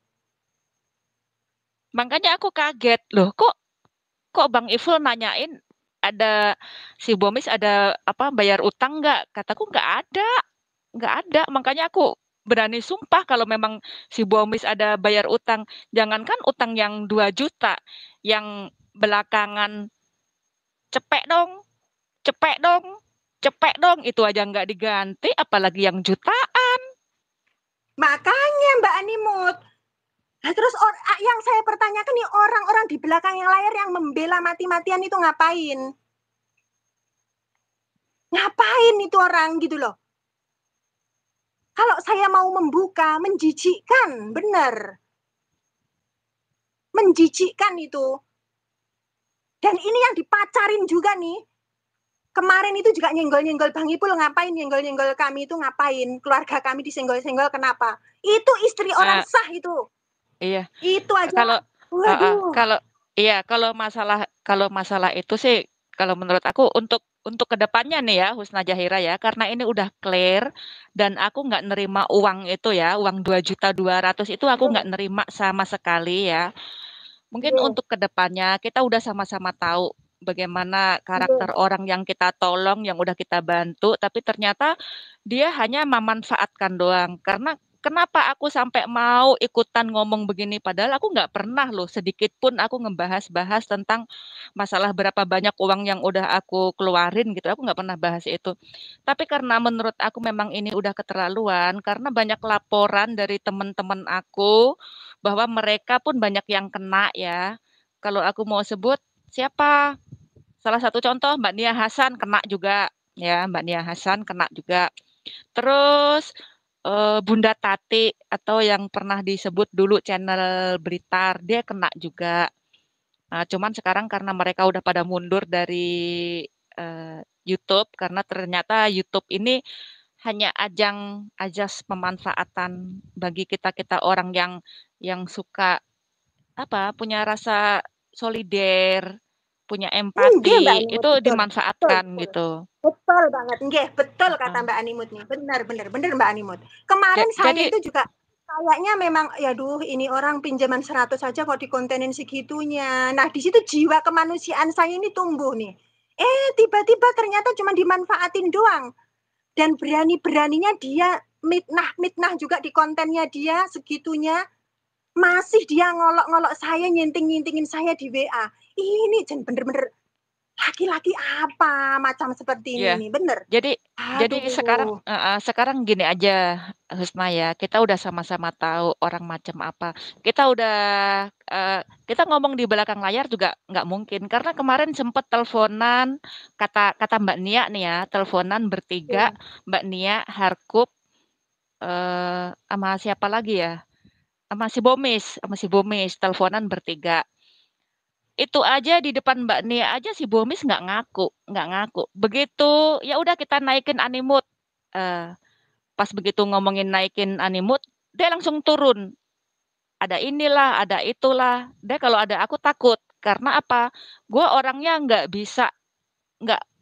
Makanya aku kaget loh, kok Bang Iful nanyain ada si Bomis ada apa bayar utang nggak? Kataku nggak ada, nggak ada. Makanya aku berani sumpah kalau memang si Bomis ada bayar utang. Jangankan utang yang 2 juta, yang belakangan cepek dong, cepek dong, cepek dong, itu aja nggak diganti, apalagi yang jutaan. Makanya Mbak Animut. Nah, terus yang saya pertanyakan nih, orang-orang di belakang yang layar yang membela mati-matian itu ngapain? Ngapain itu orang gitu loh. Kalau saya mau membuka, menjijikkan, benar. Menjijikkan itu. Dan ini yang dipacarin juga nih. Kemarin itu juga nyenggol-nyenggol Bang Ipul, ngapain nyenggol-nyenggol kami itu ngapain? Keluarga kami disenggol-senggol kenapa? Itu istri orang sah itu. Iya. Itu aja. Kalau Waduh. kalau masalah itu sih, kalau menurut aku untuk kedepannya nih ya, Husna Zahira ya, karena ini udah clear dan aku nggak nerima uang itu ya, uang 2.200.000 itu aku nggak nerima sama sekali ya. Mungkin untuk kedepannya kita udah sama-sama tahu bagaimana karakter orang yang kita tolong, yang udah kita bantu, tapi ternyata dia hanya memanfaatkan doang. Karena kenapa aku sampai mau ikutan ngomong begini, padahal aku nggak pernah loh sedikit pun aku ngebahas-bahas tentang masalah berapa banyak uang yang udah aku keluarin gitu. Aku nggak pernah bahas itu. Tapi karena menurut aku memang ini udah keterlaluan, karena banyak laporan dari teman-teman aku bahwa mereka pun banyak yang kena ya. Kalau aku mau sebut siapa? Salah satu contoh Mbak Nia Hasan kena juga ya, Mbak Nia Hasan kena juga. Terus Bunda Tati atau yang pernah disebut dulu channel Blitar, dia kena juga. Nah, cuman sekarang karena mereka udah pada mundur dari YouTube karena ternyata YouTube ini hanya ajang ajas pemanfaatan bagi kita-kita orang yang suka punya rasa solider, punya Nggih Mbak empati, Animut, itu betul. Betul, dimanfaatkan betul. gitu. Betul banget. Nggih, betul kata Heeh. Mbak Animut nih. Benar, benar, benar Mbak Animut. Kemarin saya Jadi itu juga kayaknya memang, ya aduh ini orang pinjaman 100 saja kok dikontenin segitunya. Nah, di situ jiwa kemanusiaan saya ini tumbuh nih. Tiba-tiba ternyata cuma dimanfaatin doang. Dan berani-beraninya dia mitnah juga di kontennya dia segitunya. Masih dia ngolok-ngolok saya, nyinting-nyintingin saya di WA. Ini bener-bener laki-laki apa macam seperti ini ya, nih, bener. jadi sekarang Aduh. sekarang gini aja, Husna ya, kita udah sama-sama tahu orang macam apa. Kita udah kita ngomong di belakang layar juga nggak mungkin karena kemarin sempet teleponan kata kata Mbak Nia nih ya, teleponan bertiga, Ya. Mbak Nia, Harkup, sama siapa lagi ya? Sama si Bomis, teleponan bertiga. Itu aja di depan Mbak Nia aja si Bomis nggak ngaku. Begitu ya udah kita naikin animut. Eh, Pas begitu ngomongin naikin animut, dia langsung turun. Ada inilah, ada itulah. Dia kalau ada aku takut. Karena apa? Gue orangnya nggak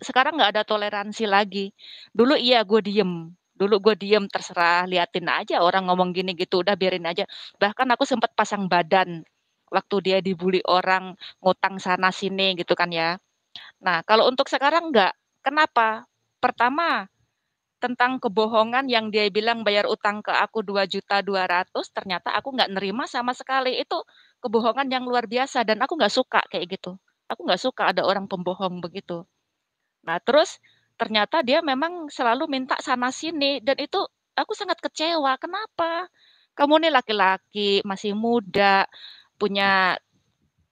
sekarang nggak ada toleransi lagi. Dulu iya gue diem. Dulu gue diem terserah liatin aja orang ngomong gini gitu udah biarin aja. Bahkan aku sempat pasang badan waktu dia dibully orang ngutang sana sini gitu kan ya. Nah kalau untuk sekarang nggak. Kenapa? Pertama tentang kebohongan yang dia bilang bayar utang ke aku 2.200.000 ternyata aku nggak nerima sama sekali. Itu kebohongan yang luar biasa dan aku nggak suka kayak gitu. Aku nggak suka ada orang pembohong begitu. Nah, terus ternyata dia memang selalu minta sana sini dan itu aku sangat kecewa. Kenapa? Kamu nih laki-laki, masih muda, punya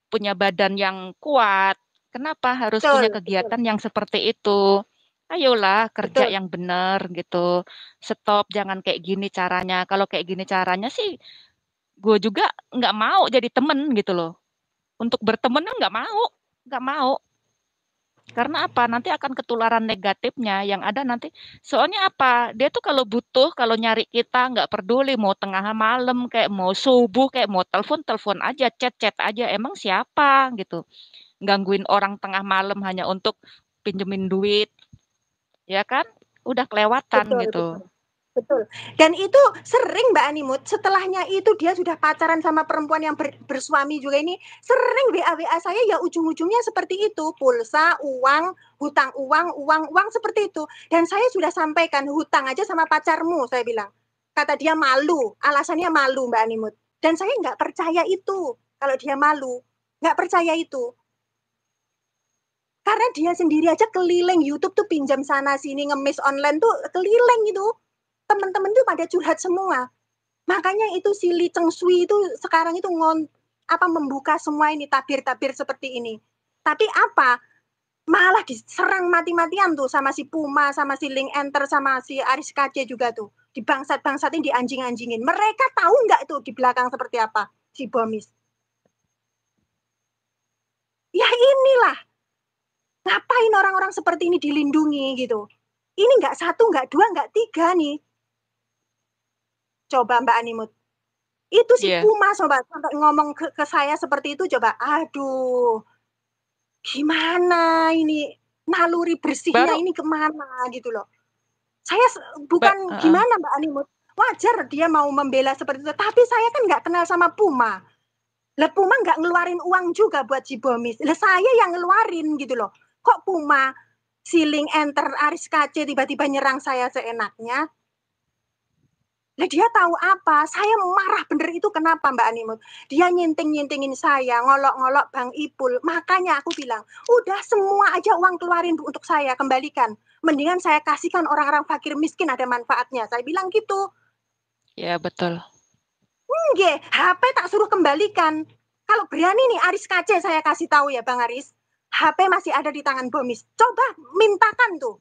punya badan yang kuat. Kenapa harus punya Betul, betul, kegiatan yang seperti itu? Ayolah kerja betul. yang benar gitu. Stop, jangan kayak gini caranya. Kalau kayak gini caranya sih, gue juga nggak mau jadi temen gitu loh. Untuk berteman nggak mau. Karena apa? Nanti akan ketularan negatifnya yang ada nanti. Soalnya apa? Dia tuh kalau butuh, kalau nyari kita nggak peduli mau tengah malam kayak mau subuh kayak mau telepon telepon aja, chat aja. Emang siapa gitu? Gangguin orang tengah malam hanya untuk pinjemin duit, ya kan? Udah kelewatan Betul, gitu. betul. Betul. Dan itu sering Mbak Animut, setelahnya itu dia sudah pacaran sama perempuan yang bersuami juga ini, sering WA-WA saya ya ujung-ujungnya seperti itu, pulsa, uang, hutang uang, uang, uang seperti itu. Dan saya sudah sampaikan hutang aja sama pacarmu, saya bilang. Kata dia malu, alasannya malu Mbak Animut. Dan saya nggak percaya itu, kalau dia malu. Nggak percaya itu. Karena dia sendiri aja keliling YouTube tuh pinjam sana sini ngemis online tuh keliling itu. Teman-teman tuh pada curhat semua. Makanya itu si Lee Cheng Sui itu sekarang itu membuka semua ini tabir-tabir seperti ini. Tapi apa? Malah diserang mati-matian tuh sama si Puma, sama si Link Enter, sama si Aris KC juga tuh. Dibangsat-bangsatin, dianjing-anjingin. Mereka tahu nggak tuh di belakang seperti apa si Bomis? Ya inilah. Ngapain orang-orang seperti ini dilindungi gitu? Ini nggak satu, nggak dua, nggak tiga nih. Coba Mbak Animut. Itu si Puma sobat sampai ngomong ke saya seperti itu, coba. Aduh, gimana ini naluri bersihnya ini kemana gitu loh. Saya bukan gimana Mbak Animut, wajar dia mau membela seperti itu, tapi saya kan nggak kenal sama Puma. Lah Puma nggak ngeluarin uang juga buat si Bomis. Lah saya yang ngeluarin gitu loh. Kok Puma, si Link Enter, Aris KC tiba-tiba nyerang saya seenaknya? Lah dia tahu apa? Saya marah bener itu kenapa Mbak Animut? Dia nyinting-nyintingin saya, ngolok-ngolok Bang Ipul. Makanya aku bilang, udah semua aja uang keluarin untuk saya, kembalikan. Mendingan saya kasihkan orang-orang fakir miskin ada manfaatnya. Saya bilang gitu. Ya, betul. Nggih, HP tak suruh kembalikan. Kalau berani nih Aris KC saya kasih tahu ya Bang Aris. HP masih ada di tangan Bomis. Coba mintakan tuh.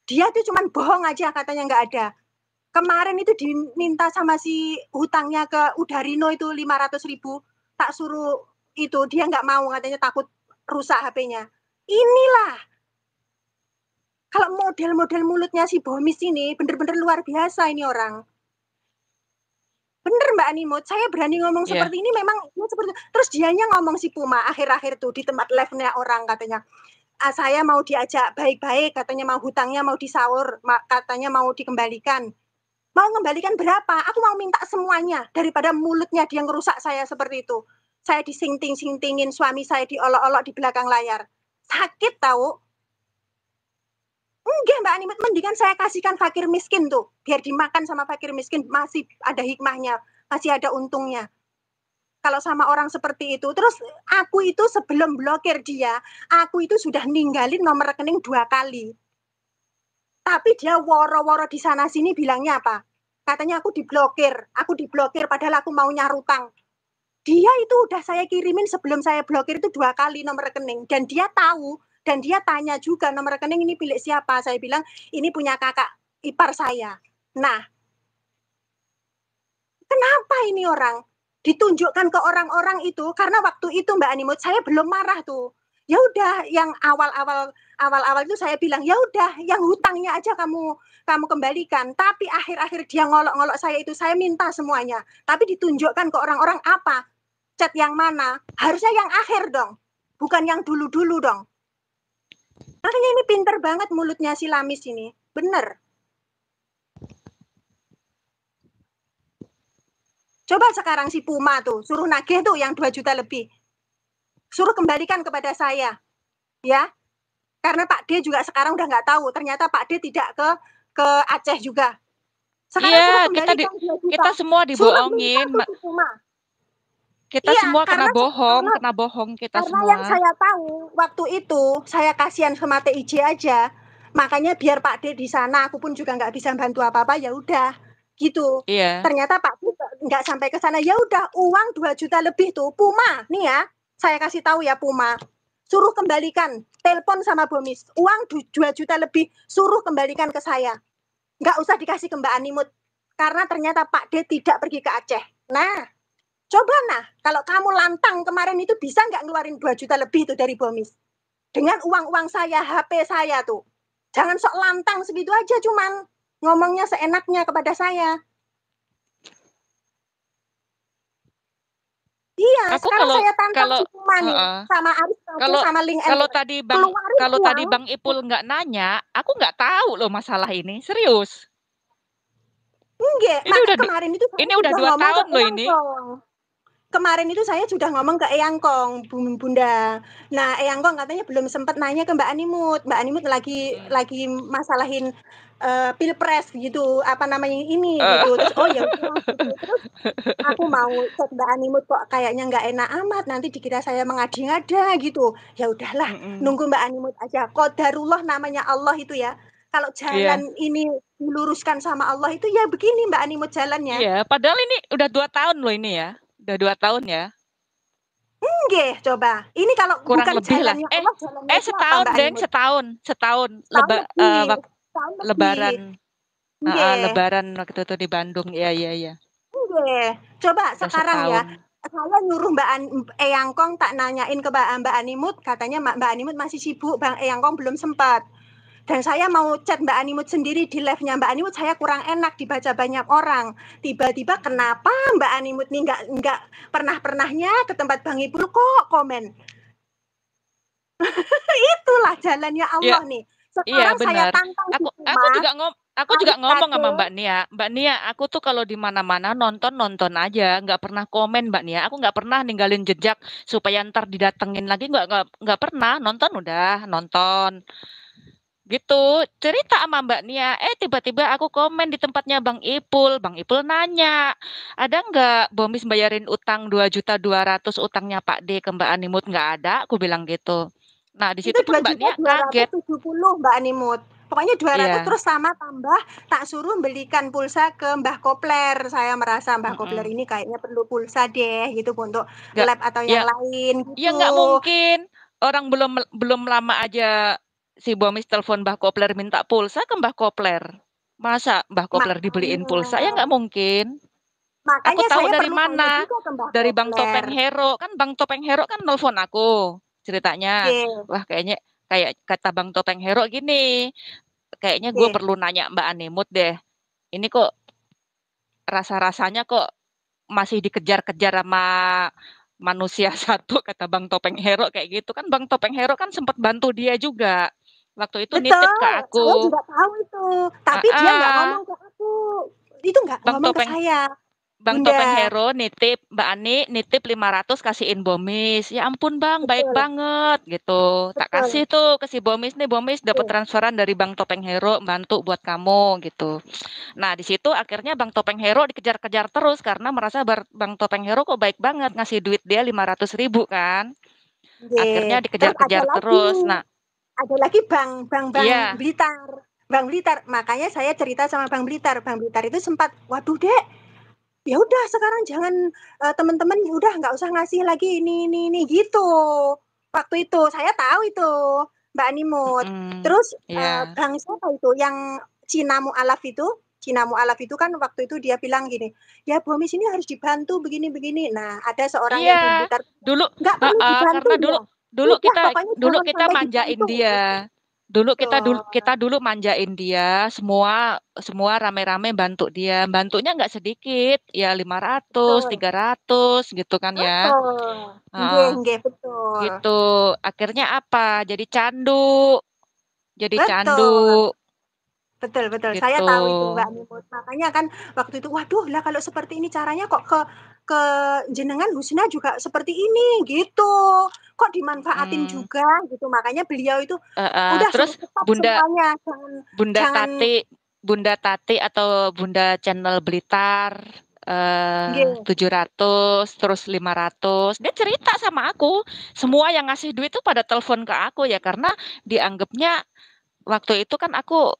Dia tuh cuman bohong aja katanya nggak ada. Kemarin itu diminta sama si hutangnya ke Udarino itu 500.000. Tak suruh itu, dia nggak mau katanya takut rusak HP-nya. Inilah. Kalau model-model mulutnya si Bomis ini bener-bener luar biasa ini orang. Bener Mbak Animut, saya berani ngomong seperti ini memang ya seperti itu. Terus dianya ngomong si Puma akhir-akhir tuh di tempat live-nya orang katanya. Saya mau diajak baik-baik, katanya mau hutangnya mau disaur, katanya mau dikembalikan. Mau ngembalikan berapa? Aku mau minta semuanya daripada mulutnya dia ngerusak saya seperti itu. Saya disingting-singtingin, suami saya diolok-olok di belakang layar. Sakit tahu? Enggak Mbak Animut, mendingan saya kasihkan fakir miskin tuh. Biar dimakan sama fakir miskin, masih ada hikmahnya, masih ada untungnya. Kalau sama orang seperti itu, terus aku itu sebelum blokir dia, aku itu sudah ninggalin nomor rekening 2 kali. Tapi dia woro-woro di sana sini bilangnya apa? Katanya aku diblokir padahal aku mau nyarutang. Dia itu udah saya kirimin sebelum saya blokir itu 2 kali nomor rekening dan dia tahu dan dia tanya juga nomor rekening ini milik siapa. Saya bilang ini punya kakak ipar saya. Nah, kenapa ini orang ditunjukkan ke orang-orang itu? Karena waktu itu Mbak Animut saya belum marah tuh. Ya udah yang awal-awal itu saya bilang ya udah yang hutangnya aja kamu kembalikan. Tapi akhir-akhir dia ngolok-ngolok saya itu saya minta semuanya. Tapi ditunjukkan ke orang-orang apa? Chat yang mana? Harusnya yang akhir dong. Bukan yang dulu-dulu dong. Makanya ini pinter banget mulutnya si Lamis ini. Bener. Coba sekarang si Puma tuh, suruh nagih tuh yang 2 juta lebih. Suruh kembalikan kepada saya. Ya. Karena Pak D juga sekarang udah nggak tahu. Ternyata Pak D tidak ke Aceh juga. Sekarang suruh kembalikan 2 juta. Kita semua dibohongin. Suruh minta tuh si Puma. Kita semua kena bohong kita karena semua. Yang saya tahu waktu itu saya kasihan sama TIJ aja, makanya biar Pak D di sana, aku pun juga nggak bisa bantu apa-apa, ya udah gitu. Iya. Ternyata Pak D nggak sampai ke sana, ya udah uang 2 juta lebih tuh Puma, nih ya, saya kasih tahu ya Puma, suruh kembalikan, telepon sama Bomis, uang 2 juta lebih, suruh kembalikan ke saya, nggak usah dikasih ke Mbak Animut, karena ternyata Pak D tidak pergi ke Aceh. Nah, coba nah, kalau kamu lantang kemarin itu bisa nggak ngeluarin 2 juta lebih tuh dari Bomis? Dengan uang-uang saya, HP saya tuh. Jangan sok lantang segitu aja cuman ngomongnya seenaknya kepada saya. Iya, aku sekarang saya tantang si Puma nih, sama Aris sama Link kalau tadi Bang Ipul nggak nanya, aku nggak tahu loh masalah ini, serius. Enggak, maka kemarin itu ini udah 2 tahun loh ini. kemarin itu saya sudah ngomong ke Eyang Kong, Bunda. Nah, Eyang Kong katanya belum sempat nanya ke Mbak Animut. Mbak Animut lagi masalahin pilpres gitu, apa namanya ini gitu. Terus oh ya udah gitu. Terus aku mau cek Mbak Animut kok kayaknya nggak enak amat, nanti dikira saya mengada-ngada gitu. Ya udahlah, nunggu Mbak Animut aja. Qadarullah namanya Allah itu ya. Kalau Iya. jalan ini diluruskan sama Allah itu ya begini Mbak Animut jalannya. Iya, padahal ini udah 2 tahun loh ini ya. Udah 2 tahun ya. Nggih, coba. Ini kalau Kurang bukan lebih lah. jalannya Allah, jalannya siapa Setahun, Mbak Deng, Animut? setahun. Setahun Setahun lebih, setahun lebih. lebaran. Nggih, Lebaran waktu itu di Bandung. Iya, iya, iya. nggih. Coba Udah sekarang ya, setahun. saya nyuruh Eyang Kong tak nanyain ke Mbak Animut, katanya Mbak Animut masih sibuk, Bang Eyang Kong belum sempat. Dan saya mau chat Mbak Animut sendiri di live-nya Mbak Animut, saya kurang enak dibaca banyak orang. Tiba-tiba kenapa Mbak Animut nih nggak pernah-pernahnya ke tempat Bang Ipul kok komen. Itulah jalannya Iya, Allah nih. iya Sekarang saya benar. tantang di Aku rumah, juga aku juga ngomong barikade. sama Mbak Nia. Mbak Nia, aku tuh kalau di mana-mana nonton aja, nggak pernah komen Mbak Nia. Aku nggak pernah ninggalin jejak supaya ntar didatengin lagi, nggak pernah. Nonton udah nonton. Gitu, cerita sama Mbak Nia. Tiba-tiba aku komen di tempatnya Bang Ipul. Bang Ipul nanya, ada nggak Bomis bayarin utang 2.200.000 utangnya Pak D ke Mbak Animut? Nggak ada, aku bilang gitu. Nah, di Itu situ pun Mbak Nia kaget. 2.270 Mbak Animut. Pokoknya 200 Iya. terus sama tambah tak suruh belikan pulsa ke Mbah Kopler. Saya merasa Mbah Kopler Mm-mm. ini kayaknya perlu pulsa deh gitu untuk Nggak, lab atau ya, yang lain ya gitu. nggak mungkin. Orang belum belum lama aja si Bomis telepon Mbah Kopler minta pulsa ke Mbah Kopler. Masa Mbah Kopler dibeliin Makanya pulsa? Ya nggak mungkin. Aku makanya tahu saya dari perlu tanya mana? juga ke Mbah Dari Bang Kopler. Topeng Hero. Kan Bang Topeng Hero kan nelfon aku ceritanya. Oke, Wah kayaknya kayak kata Bang Topeng Hero gini. Kayaknya gue oke. perlu nanya Mbak Animut deh. Ini kok rasa-rasanya kok masih dikejar-kejar sama manusia satu kata Bang Topeng Hero kayak gitu kan. Bang Topeng Hero kan sempat bantu dia juga. Waktu itu nitip ke Betul, saya aku. juga tahu itu. Ah, Tapi dia nggak ah. ngomong ke aku. Itu nggak Bang ngomong ke Topeng saya, Bang Topeng Bunda. Hero nitip Mbak Ani nitip 500 kasihin Bomis. Ya ampun Bang, baik Betul, banget gitu. Tak kasih betul. tuh ke si Bomis nih Bomis dapat Oke. transferan dari Bang Topeng Hero bantu buat kamu gitu. Nah, di situ akhirnya Bang Topeng Hero dikejar-kejar terus karena merasa Bang Topeng Hero kok baik banget ngasih duit dia 500.000 kan. Akhirnya Oke. Terus dikejar-kejar terus. Nah, ada lagi Bang iya, Blitar. Bang Blitar, makanya saya cerita sama Bang Blitar. Bang Blitar itu sempat, waduh Dek, ya udah sekarang jangan teman-teman udah nggak usah ngasih lagi ini gitu. Waktu itu saya tahu itu Mbak Animut. mm, Terus iya, Bang siapa itu yang Cina Mu'alaf itu? Cina Mu'alaf itu kan waktu itu dia bilang gini, ya Bomis ini harus dibantu begini-begini. Nah, ada seorang iya. yang di Blitar, Dulu, nggak perlu dibantu karena ya. dulu Udah pokoknya dulu jangan kita sampai manjain dibantu. dia. Betul, Kita dulu manjain dia, semua rame-rame bantu dia. Bantunya nggak sedikit, ya 500, betul, 300 gitu kan ya. betul. Heeh, Nggih, nggih, betul. gitu. Akhirnya apa? Jadi candu Betul. Betul, betul. Saya gitu. tahu itu Mbak Mimut. Makanya kan waktu itu, waduh lah kalau seperti ini caranya kok ke jenengan Husna juga seperti ini gitu. Kok dimanfaatin Mm, juga gitu. Makanya beliau itu udah terus suruh cepat Bunda semuanya. Jangan Bunda jangan Tati, Bunda Tati atau Bunda Channel Blitar 700 terus 500. Dia cerita sama aku. Semua yang ngasih duit itu pada telepon ke aku ya karena dianggapnya waktu itu kan aku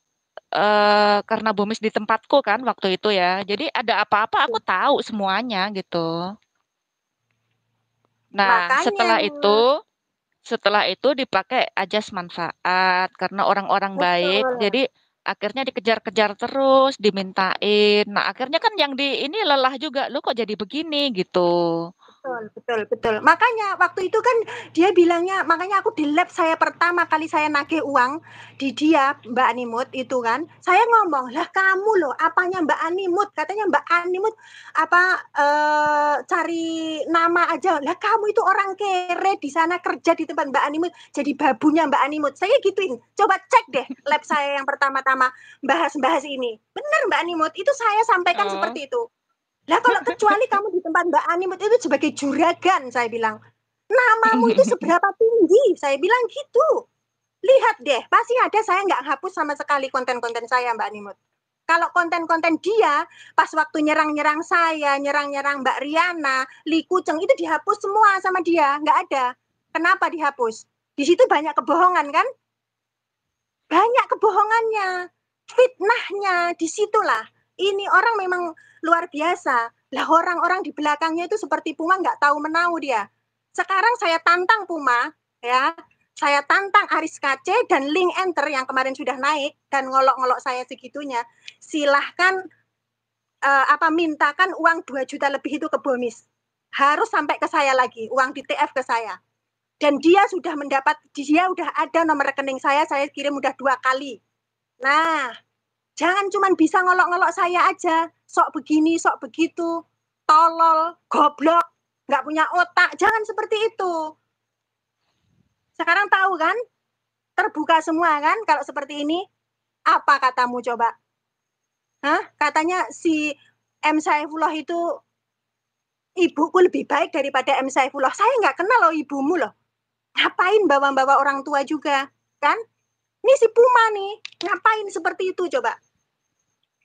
karena Bomis di tempatku kan waktu itu ya. Jadi ada apa-apa aku nggih. tahu semuanya gitu. Nah, Makanya setelah itu dipakai ajas manfaat karena orang-orang baik. betul. Jadi akhirnya dikejar-kejar terus, dimintain. Nah, akhirnya kan yang di ini lelah juga. Lu kok jadi begini gitu. Betul, betul, betul. Makanya waktu itu kan dia bilangnya, makanya aku di lab saya pertama kali saya nagih uang di dia Mbak Animut itu kan, saya ngomong lah kamu loh, apanya Mbak Animut, katanya Mbak Animut apa cari nama aja, lah kamu itu orang kere di sana kerja di tempat Mbak Animut, jadi babunya Mbak Animut. Saya gituin, coba cek deh lab saya yang pertama-tama bahas-bahas ini. Benar Mbak Animut, itu saya sampaikan Oh, seperti itu. Lah kalau kecuali kamu di tempat Mbak Animut itu sebagai juragan, saya bilang. Namamu itu seberapa tinggi, saya bilang gitu. Lihat deh, pasti ada saya nggak hapus sama sekali konten-konten saya Mbak Animut. Kalau konten-konten dia, pas waktu nyerang-nyerang saya, nyerang-nyerang Mbak Riana, Li Kuceng, itu dihapus semua sama dia, nggak ada. Kenapa dihapus? Di situ banyak kebohongan kan? Banyak kebohongannya, fitnahnya, disitulah. Ini orang memang luar biasa. Lah orang-orang di belakangnya itu seperti Puma nggak tahu menau dia. Sekarang saya tantang Puma, ya, saya tantang Aris KC dan Link Enter yang kemarin sudah naik dan ngolok-ngolok saya segitunya. Silahkan mintakan uang 2 juta lebih itu ke Bomis. Harus sampai ke saya lagi, uang di TF ke saya. Dan dia sudah ada nomor rekening saya kirim udah 2 kali. Nah, jangan cuma bisa ngolok-ngolok saya aja, sok begini, sok begitu, tolol, goblok, nggak punya otak, jangan seperti itu. Sekarang tahu kan? Terbuka semua kan kalau seperti ini? Apa katamu coba? Hah? Katanya si M. Saifullah itu ibuku lebih baik daripada M. Saifullah. Saya nggak kenal loh ibumu loh. Ngapain bawa-bawa orang tua juga, kan? Ini si Puma nih, ngapain seperti itu coba?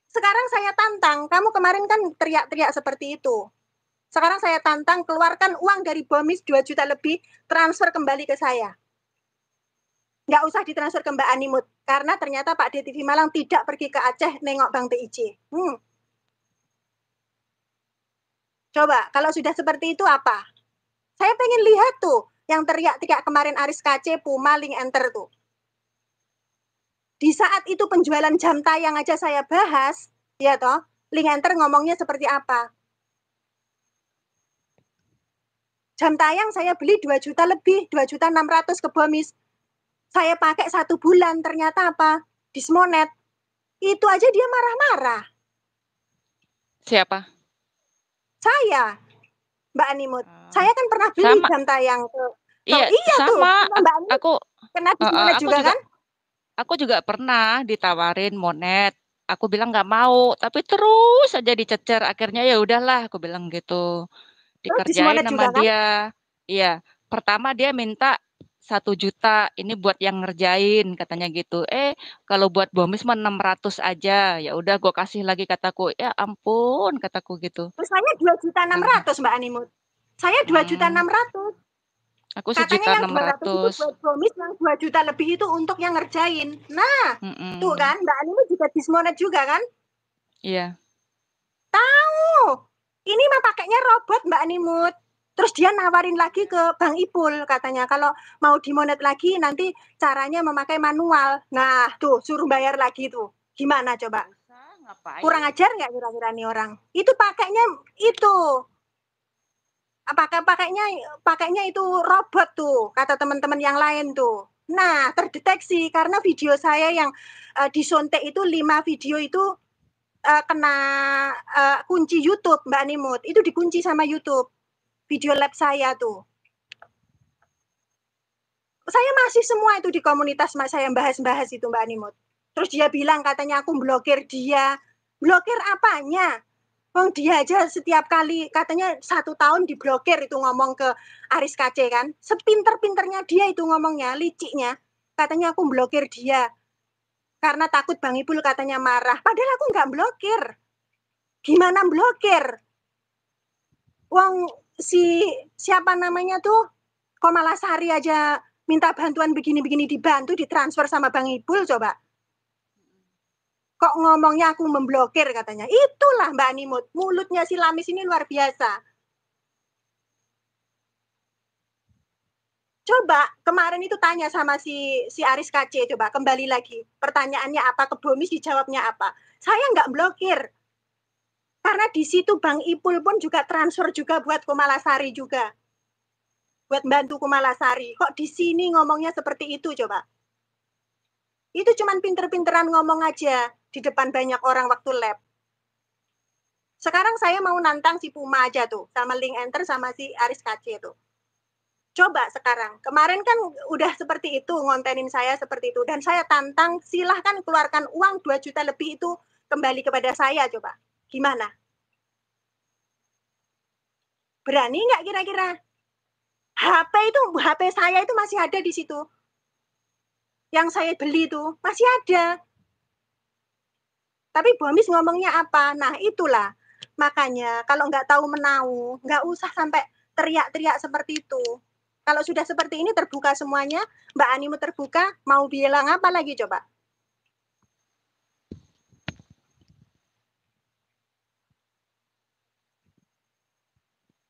Sekarang saya tantang, kamu kemarin kan teriak-teriak seperti itu. Sekarang saya tantang, keluarkan uang dari Bomis 2 juta lebih, transfer kembali ke saya. Nggak usah ditransfer ke Mbak Animut, karena ternyata Pak DTV Malang tidak pergi ke Aceh nengok Bang TIC. Coba, kalau sudah seperti itu apa? Saya pengen lihat tuh, yang teriak-teriak kemarin Aris KC, Puma, Link Enter tuh. Di saat itu penjualan jam tayang aja saya bahas, ya toh, Link Enter ngomongnya seperti apa? Jam tayang saya beli 2 juta lebih, 2 juta 600 ke Bomis. Saya pakai 1 bulan, ternyata apa? Dismonet. Itu aja dia marah-marah. Siapa? Saya, Mbak Animut. Saya kan pernah beli Sama. jam tayang ke Iya, iya tuh, sama. Mbak Animut Aku kena dismonet juga kan? aku juga pernah ditawarin monet. Aku bilang nggak mau, tapi terus aja dicecer. Akhirnya ya udahlah, aku bilang gitu. Terus Dikerjain dismonet sama juga kan? dia. Iya, pertama dia minta 1 juta, ini buat yang ngerjain katanya gitu. Kalau buat Bomis mah 600 aja. Ya udah gue kasih lagi kataku. Ya ampun kataku gitu. Terus saya 2 juta Nah, 600 Mbak Animut. Saya 2 juta hmm, 600. aku Katanya sejuta yang enam 200 itu ratus. buat Bomis, yang 2 juta lebih itu untuk yang ngerjain. Nah, tuh Mm-mm. kan Mbak Animut juga dismonet juga kan? Iya. Tahu. Ini mah pakainya robot Mbak Animut. Terus dia nawarin lagi ke Bang Ipul katanya kalau mau dimonet lagi nanti caranya memakai manual. Nah, tuh suruh bayar lagi tuh. Gimana coba? Nggak usah, ngapain? Kurang ajar nggak kira-kira nih orang? Itu pakainya itu. Pakainya itu robot tuh, kata teman-teman yang lain tuh. Nah, terdeteksi karena video saya yang disontek itu 5 video itu kena kunci YouTube Mbak Nimut. Itu dikunci sama YouTube. Video lab saya tuh. Saya masih semua itu di komunitas saya bahas-bahas itu Mbak Nimut. Terus dia bilang katanya aku blokir dia. Blokir apanya? Wong dia aja setiap kali katanya 1 tahun diblokir itu ngomong ke Aris KC kan. Sepinter-pinternya dia itu ngomongnya, liciknya. Katanya aku blokir dia. Karena takut Bang Ipul katanya marah. Padahal aku nggak blokir. Gimana blokir? Wong siapa namanya tuh Komalasari aja minta bantuan begini-begini dibantu ditransfer sama Bang Ipul coba. Kok ngomongnya aku memblokir katanya. Itulah Mbak Animut. Mulutnya si Lamis ini luar biasa. Coba kemarin itu tanya sama si Aris KC, coba kembali lagi. Pertanyaannya apa, ke Bomis dijawabnya apa. Saya nggak blokir. Karena di situ Bang Ipul pun juga transfer juga buat Komalasari juga. Buat bantu Komalasari. Kok di sini ngomongnya seperti itu coba. Itu cuman pinter-pinteran ngomong aja di depan banyak orang waktu lab. Sekarang saya mau nantang si Puma aja tuh, sama Link Enter sama si Aris KC tuh. Coba sekarang, kemarin kan udah seperti itu, ngontenin saya seperti itu, dan saya tantang, silahkan keluarkan uang 2 juta lebih itu kembali kepada saya, coba. Gimana? Berani nggak kira-kira? HP saya itu masih ada di situ. Yang saya beli itu masih ada. Tapi Bomis ngomongnya apa? Nah itulah. Makanya kalau nggak tahu menau, nggak usah sampai teriak-teriak seperti itu. Kalau sudah seperti ini terbuka semuanya, Mbak Animu terbuka, mau bilang apa lagi coba?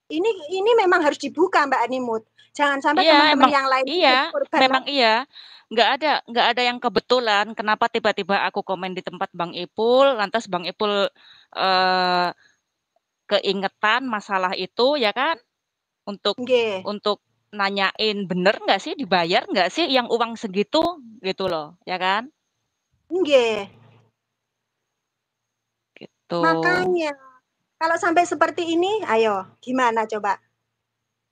Ini memang harus dibuka Mbak Animut. Jangan sampai teman-teman yang lain iya, korban. memang iya. Nggak ada yang kebetulan. Kenapa tiba-tiba aku komen di tempat Bang Ipul, lantas Bang Ipul eh, keingetan masalah itu, ya kan? Untuk Nggih. untuk nanyain bener nggak sih, dibayar nggak sih yang uang segitu, gitu loh, ya kan? Nggih. Gitu. Makanya kalau sampai seperti ini, ayo gimana coba?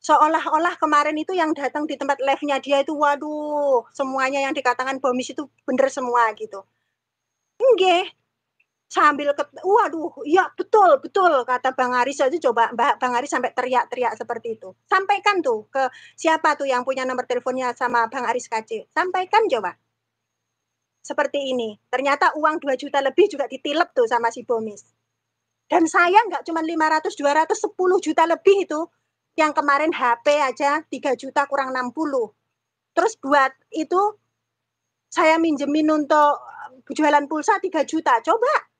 Seolah-olah kemarin itu yang datang di tempat live-nya dia itu, waduh, semuanya yang dikatakan Bomis itu bener semua gitu. Nggih, sambil waduh, iya betul, betul, kata Bang Aris aja coba, Bang Aris sampai teriak-teriak seperti itu. Sampaikan tuh ke siapa tuh yang punya nomor teleponnya sama Bang Aris KC. Sampaikan coba. Seperti ini. Ternyata uang 2 juta lebih juga ditilep tuh sama si Bomis. Dan saya nggak cuma 500, 200, 10 juta lebih itu. Yang kemarin HP aja 3 juta kurang 60. Terus buat itu saya minjemin untuk jualan pulsa 3 juta. Coba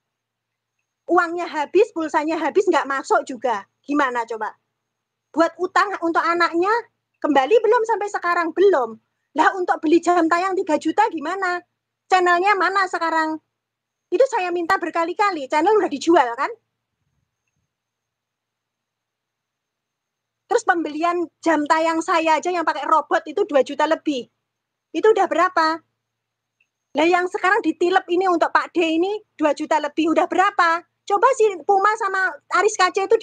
uangnya habis, pulsanya habis, nggak masuk juga. Gimana coba? Buat utang untuk anaknya, kembali belum sampai sekarang? Belum. Lah untuk beli jam tayang 3 juta gimana? Channelnya mana sekarang? Itu saya minta berkali-kali, channel udah dijual kan? Terus pembelian jam tayang saya aja yang pakai robot itu 2 juta lebih. Itu udah berapa? Lah yang sekarang ditilep ini untuk Pak D ini 2 juta lebih, udah berapa? Coba si Puma sama Aris KC itu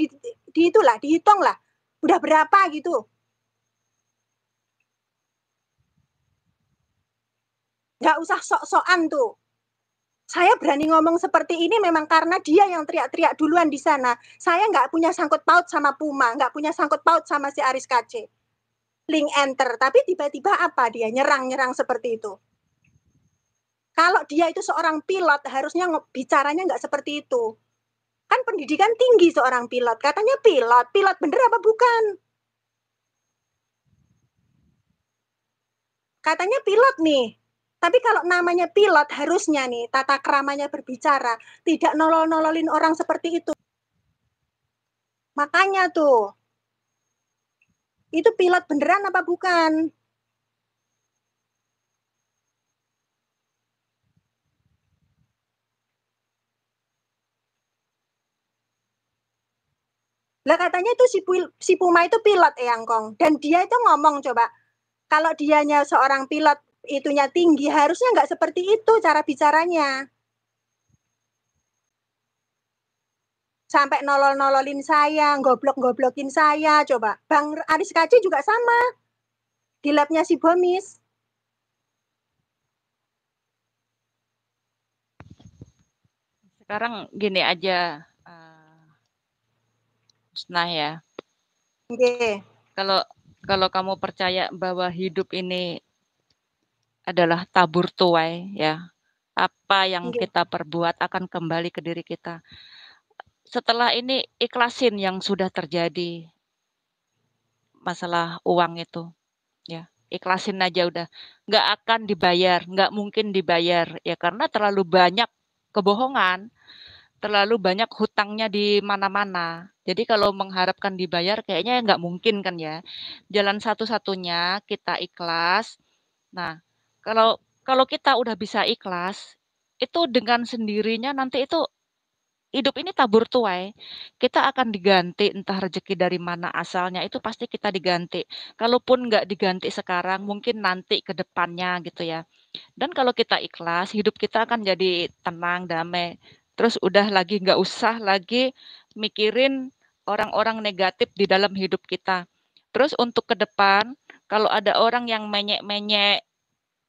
itulah, dihitung lah. Udah berapa gitu. Nggak usah sok-sokan tuh. Saya berani ngomong seperti ini memang karena dia yang teriak-teriak duluan di sana. Saya nggak punya sangkut paut sama Puma, nggak punya sangkut paut sama si Aris KC. Link enter, tapi tiba-tiba apa dia nyerang-nyerang seperti itu. Kalau dia itu seorang pilot, harusnya bicaranya nggak seperti itu. Kan pendidikan tinggi seorang pilot, katanya pilot. Pilot bener apa bukan? Katanya pilot nih. Tapi kalau namanya pilot, harusnya nih tata keramanya berbicara, tidak nolol-nololin orang seperti itu. Makanya tuh, itu pilot beneran apa bukan? Lah katanya itu si Puma itu pilot Eyangkong. Dan dia itu ngomong coba, kalau dianya seorang pilot itunya tinggi, harusnya nggak seperti itu cara bicaranya. Sampai nolol-nololin saya, goblok-goblokin saya, coba. Bang Aris Kaci juga sama, di labnya si Bomis. Sekarang gini aja, Husnah ya. Oke. Kalau kalau kamu percaya bahwa hidup ini adalah tabur tuai, ya. Apa yang Oke. kita perbuat akan kembali ke diri kita. Setelah ini ikhlasin yang sudah terjadi masalah uang itu, ya. Ikhlasin aja udah. Nggak akan dibayar, nggak mungkin dibayar, ya karena terlalu banyak kebohongan, terlalu banyak hutangnya di mana-mana. Jadi kalau mengharapkan dibayar kayaknya nggak mungkin kan ya. Jalan satu-satunya kita ikhlas. Nah, kalau kalau kita udah bisa ikhlas, itu dengan sendirinya nanti itu hidup ini tabur tuai. Kita akan diganti entah rezeki dari mana asalnya itu pasti kita diganti. Kalaupun nggak diganti sekarang, mungkin nanti ke depannya gitu ya. Dan kalau kita ikhlas, hidup kita akan jadi tenang, damai. Terus udah lagi nggak usah lagi mikirin orang-orang negatif di dalam hidup kita. Terus untuk ke depan, kalau ada orang yang menyek-menyek,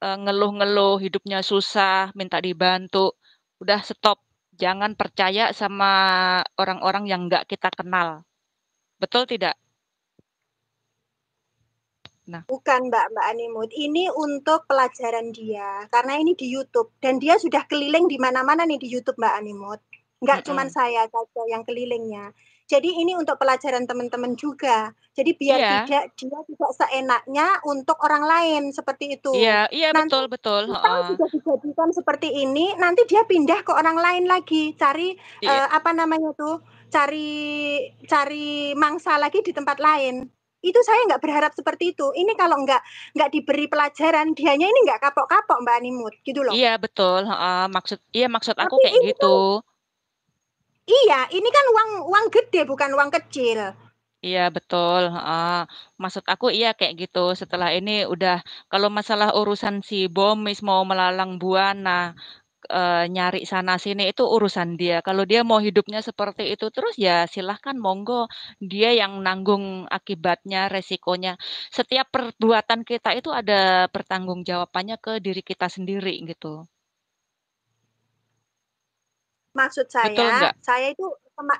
ngeluh-ngeluh, hidupnya susah, minta dibantu, udah stop. Jangan percaya sama orang-orang yang nggak kita kenal. Betul tidak? Nah, Bukan Mbak Animut, ini untuk pelajaran dia, karena ini di YouTube dan dia sudah keliling di mana-mana nih di YouTube Mbak Animut. Nggak cuman mhm. saya saja yang kelilingnya. Jadi ini untuk pelajaran teman-teman juga. Jadi biar Iya dia tidak seenaknya untuk orang lain seperti iya itu. iya, Nanti betul betul, kita heeh. sudah dijadikan seperti ini, nanti dia pindah ke orang lain lagi, cari Iya apa namanya tuh, cari cari mangsa lagi di tempat lain. Itu saya nggak berharap seperti itu. Ini kalau nggak diberi pelajaran, dianya ini nggak kapok-kapok Mbak Animut, gitu loh. iya betul, heeh, maksud aku Tapi kayak ini gitu. kan, iya, ini kan uang uang gede bukan uang kecil. Iya betul, heeh. Maksud aku iya kayak gitu, setelah ini udah kalau masalah urusan si Bomis mau melalang buana, nyari sana sini itu urusan dia. Kalau dia mau hidupnya seperti itu terus ya silahkan monggo, dia yang nanggung akibatnya, resikonya. Setiap perbuatan kita itu ada pertanggungjawabannya ke diri kita sendiri gitu. Maksud Betul nggak? saya itu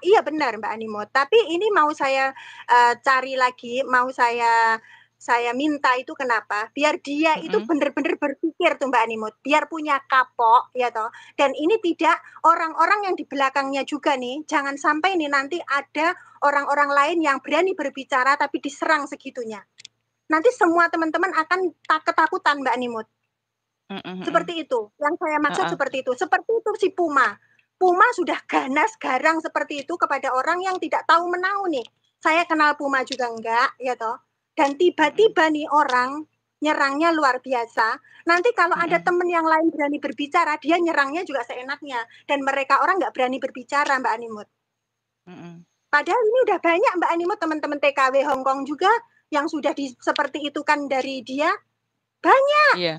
iya benar Mbak Animo, tapi ini mau saya cari lagi, mau saya minta itu kenapa? Biar dia itu Mhm, benar-benar berpikir tuh Mbak Animo, biar punya kapok ya toh. Dan ini tidak orang-orang yang di belakangnya juga nih, jangan sampai nih nanti ada orang-orang lain yang berani berbicara tapi diserang segitunya. Nanti semua teman-teman akan ketakutan Mbak Animut. mhm mhm, Seperti itu. Yang saya maksud heeh, seperti itu. Seperti itu si Puma. Puma sudah ganas garang seperti itu kepada orang yang tidak tahu menahu nih. Saya kenal Puma juga enggak, ya toh. Dan mhm tiba-tiba nih orang nyerangnya luar biasa. Nanti kalau ada mhm teman yang lain berani berbicara, dia nyerangnya juga seenaknya. Dan mereka orang nggak berani berbicara, Mbak Animut. mhm. Padahal ini udah banyak Mbak Animut teman-teman TKW Hongkong juga yang sudah seperti itu kan dari dia. Banyak. Iya,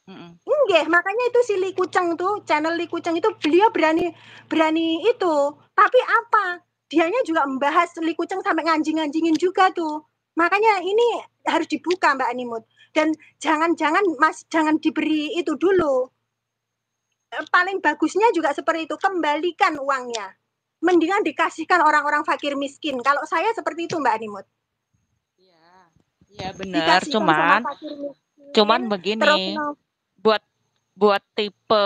mhm Enggak, makanya itu si Li Kuceng tuh, channel Li Kuceng itu beliau berani berani itu. Tapi apa? Dianya juga membahas Li Kuceng sampai nganjing-nganjingin juga tuh. Makanya ini harus dibuka Mbak Animut. Dan jangan-jangan Mas jangan diberi itu dulu. Paling bagusnya juga seperti itu, kembalikan uangnya. Mendingan dikasihkan orang-orang fakir miskin. Kalau saya seperti itu Mbak Animut. iya, iya bener, Dikasihkan sama cuman fakir cuman miskin, terus begini, buat buat tipe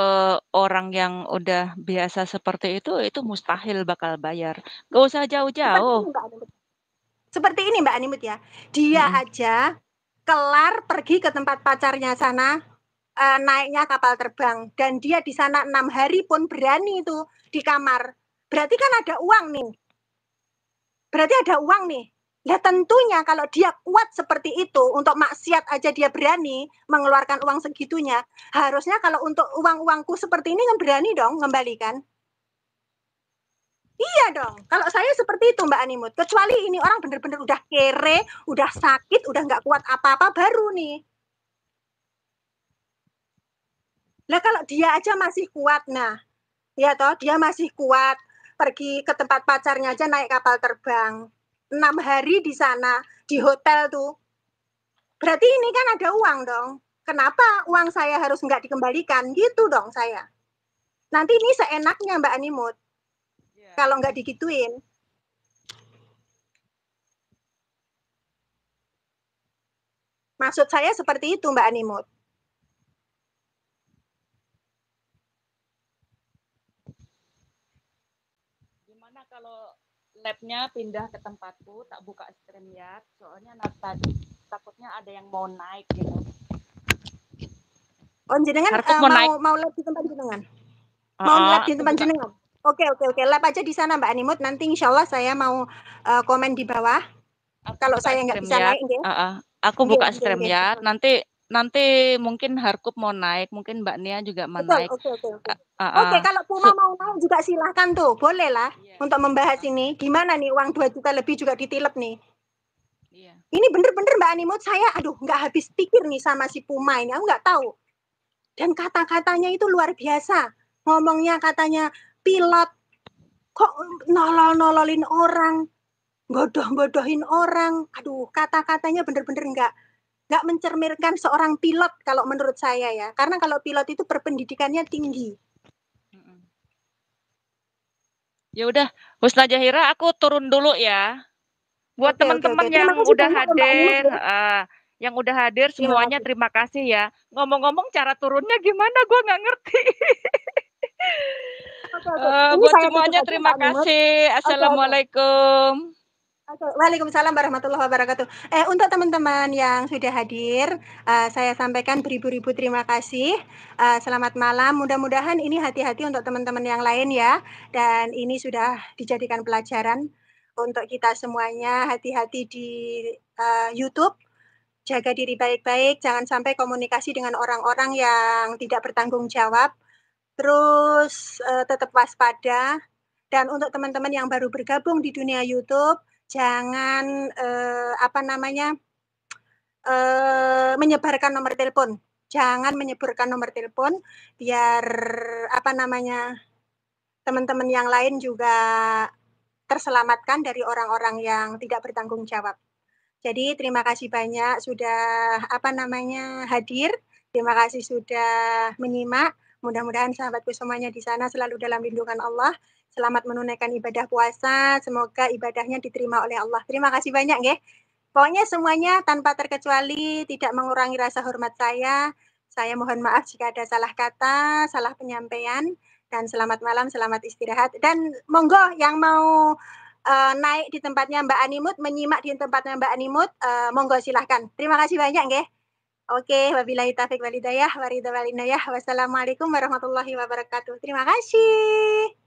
orang yang udah biasa seperti itu mustahil bakal bayar. Gak usah seperti jauh-jauh. ini Mbak Animut. Seperti ini Mbak Animut ya. Dia Mhm, aja kelar pergi ke tempat pacarnya sana, naiknya kapal terbang dan dia di sana 6 hari pun berani itu di kamar. Berarti kan ada uang nih. Berarti ada uang nih. Ya tentunya kalau dia kuat seperti itu untuk maksiat aja dia berani mengeluarkan uang segitunya, harusnya kalau untuk uang-uangku seperti ini kan berani dong ngembalikan. Iya dong. Kalau saya seperti itu Mbak Animut. Kecuali ini orang bener-bener udah kere, udah sakit, udah nggak kuat apa-apa baru nih. Lah kalau dia aja masih kuat, nah, ya toh dia masih kuat pergi ke tempat pacarnya aja naik kapal terbang 6 hari di sana di hotel tuh. Berarti ini kan ada uang dong. Kenapa uang saya harus nggak dikembalikan? Gitu dong saya. Nanti ini seenaknya Mbak Animut. iya. Kalau nggak digituin. Maksud saya seperti itu Mbak Animut. Gimana kalau labnya pindah ke tempatku, tak buka StreamYard, soalnya takutnya ada yang mau naik gitu. Oh jenengan Harkup mau naik, mau lab di tempat jenengan? Mau lab di aku tempat buka. jenengan? Oke, lab aja di sana Mbak Animut. Nanti insya Allah saya mau komen di bawah. Aku Kalau buka saya nggak bisa StreamYard, naik, nggih. heeh, aku Nggih, buka nggih, nggih. StreamYard, Betul. nanti nanti mungkin Harkup mau naik, mungkin Mbak Nia juga mau Betul. naik, Oke. Oke, heeh, kalau Puma su mau naik juga silahkan tuh. Boleh lah iya, untuk membahas heeh, ini. Gimana nih uang 2 juta lebih juga ditilep nih. iya, Ini bener-bener Mbak Animut saya aduh nggak habis pikir nih sama si Puma ini. Aku nggak tahu. Dan kata-katanya itu luar biasa. Ngomongnya katanya pilot kok nolol-nololin orang, bodoh-bodohin orang. Aduh, kata-katanya bener-bener nggak mencerminkan seorang pilot kalau menurut saya ya. Karena kalau pilot itu berpendidikannya tinggi. mhm. Ya udah, Husna Zahira aku turun dulu ya. Buat Oke. teman-teman Terima yang kasih udah banyak ya Mbak Animut hadir, ya. Yang udah hadir Terima semuanya kasih. terima kasih ya. Ngomong-ngomong cara turunnya gimana? Gue nggak ngerti. Oke, oke. Ini Buat saya tutup semuanya aja terima Mbak Nimut. kasih. Oke, oke. Assalamualaikum. Oke, waalaikumsalam warahmatullahi wabarakatuh. Untuk teman-teman yang sudah hadir, saya sampaikan beribu-ribu terima kasih. Selamat malam. Mudah-mudahan ini hati-hati untuk teman-teman yang lain ya. Dan ini sudah dijadikan pelajaran untuk kita semuanya. Hati-hati di YouTube. Jaga diri baik-baik. Jangan sampai komunikasi dengan orang-orang yang tidak bertanggung jawab. Terus tetap waspada. Dan untuk teman-teman yang baru bergabung di dunia YouTube, jangan menyebarkan nomor telepon. Jangan menyebarkan nomor telepon biar teman-teman yang lain juga terselamatkan dari orang-orang yang tidak bertanggung jawab. Jadi terima kasih banyak sudah hadir. Terima kasih sudah menyimak. Mudah-mudahan sahabatku semuanya di sana selalu dalam lindungan Allah. Selamat menunaikan ibadah puasa. Semoga ibadahnya diterima oleh Allah. Terima kasih banyak nggih. Pokoknya semuanya tanpa terkecuali tidak mengurangi rasa hormat saya. Saya mohon maaf jika ada salah kata, salah penyampaian, dan selamat malam, selamat istirahat. Dan monggo yang mau naik di tempatnya Mbak Animut, menyimak di tempatnya Mbak Animut, monggo silahkan. Terima kasih banyak nggih. Oke, wabillahi taufiq walhidayah, waridha walinayah. Wassalamualaikum warahmatullahi wabarakatuh. Terima kasih.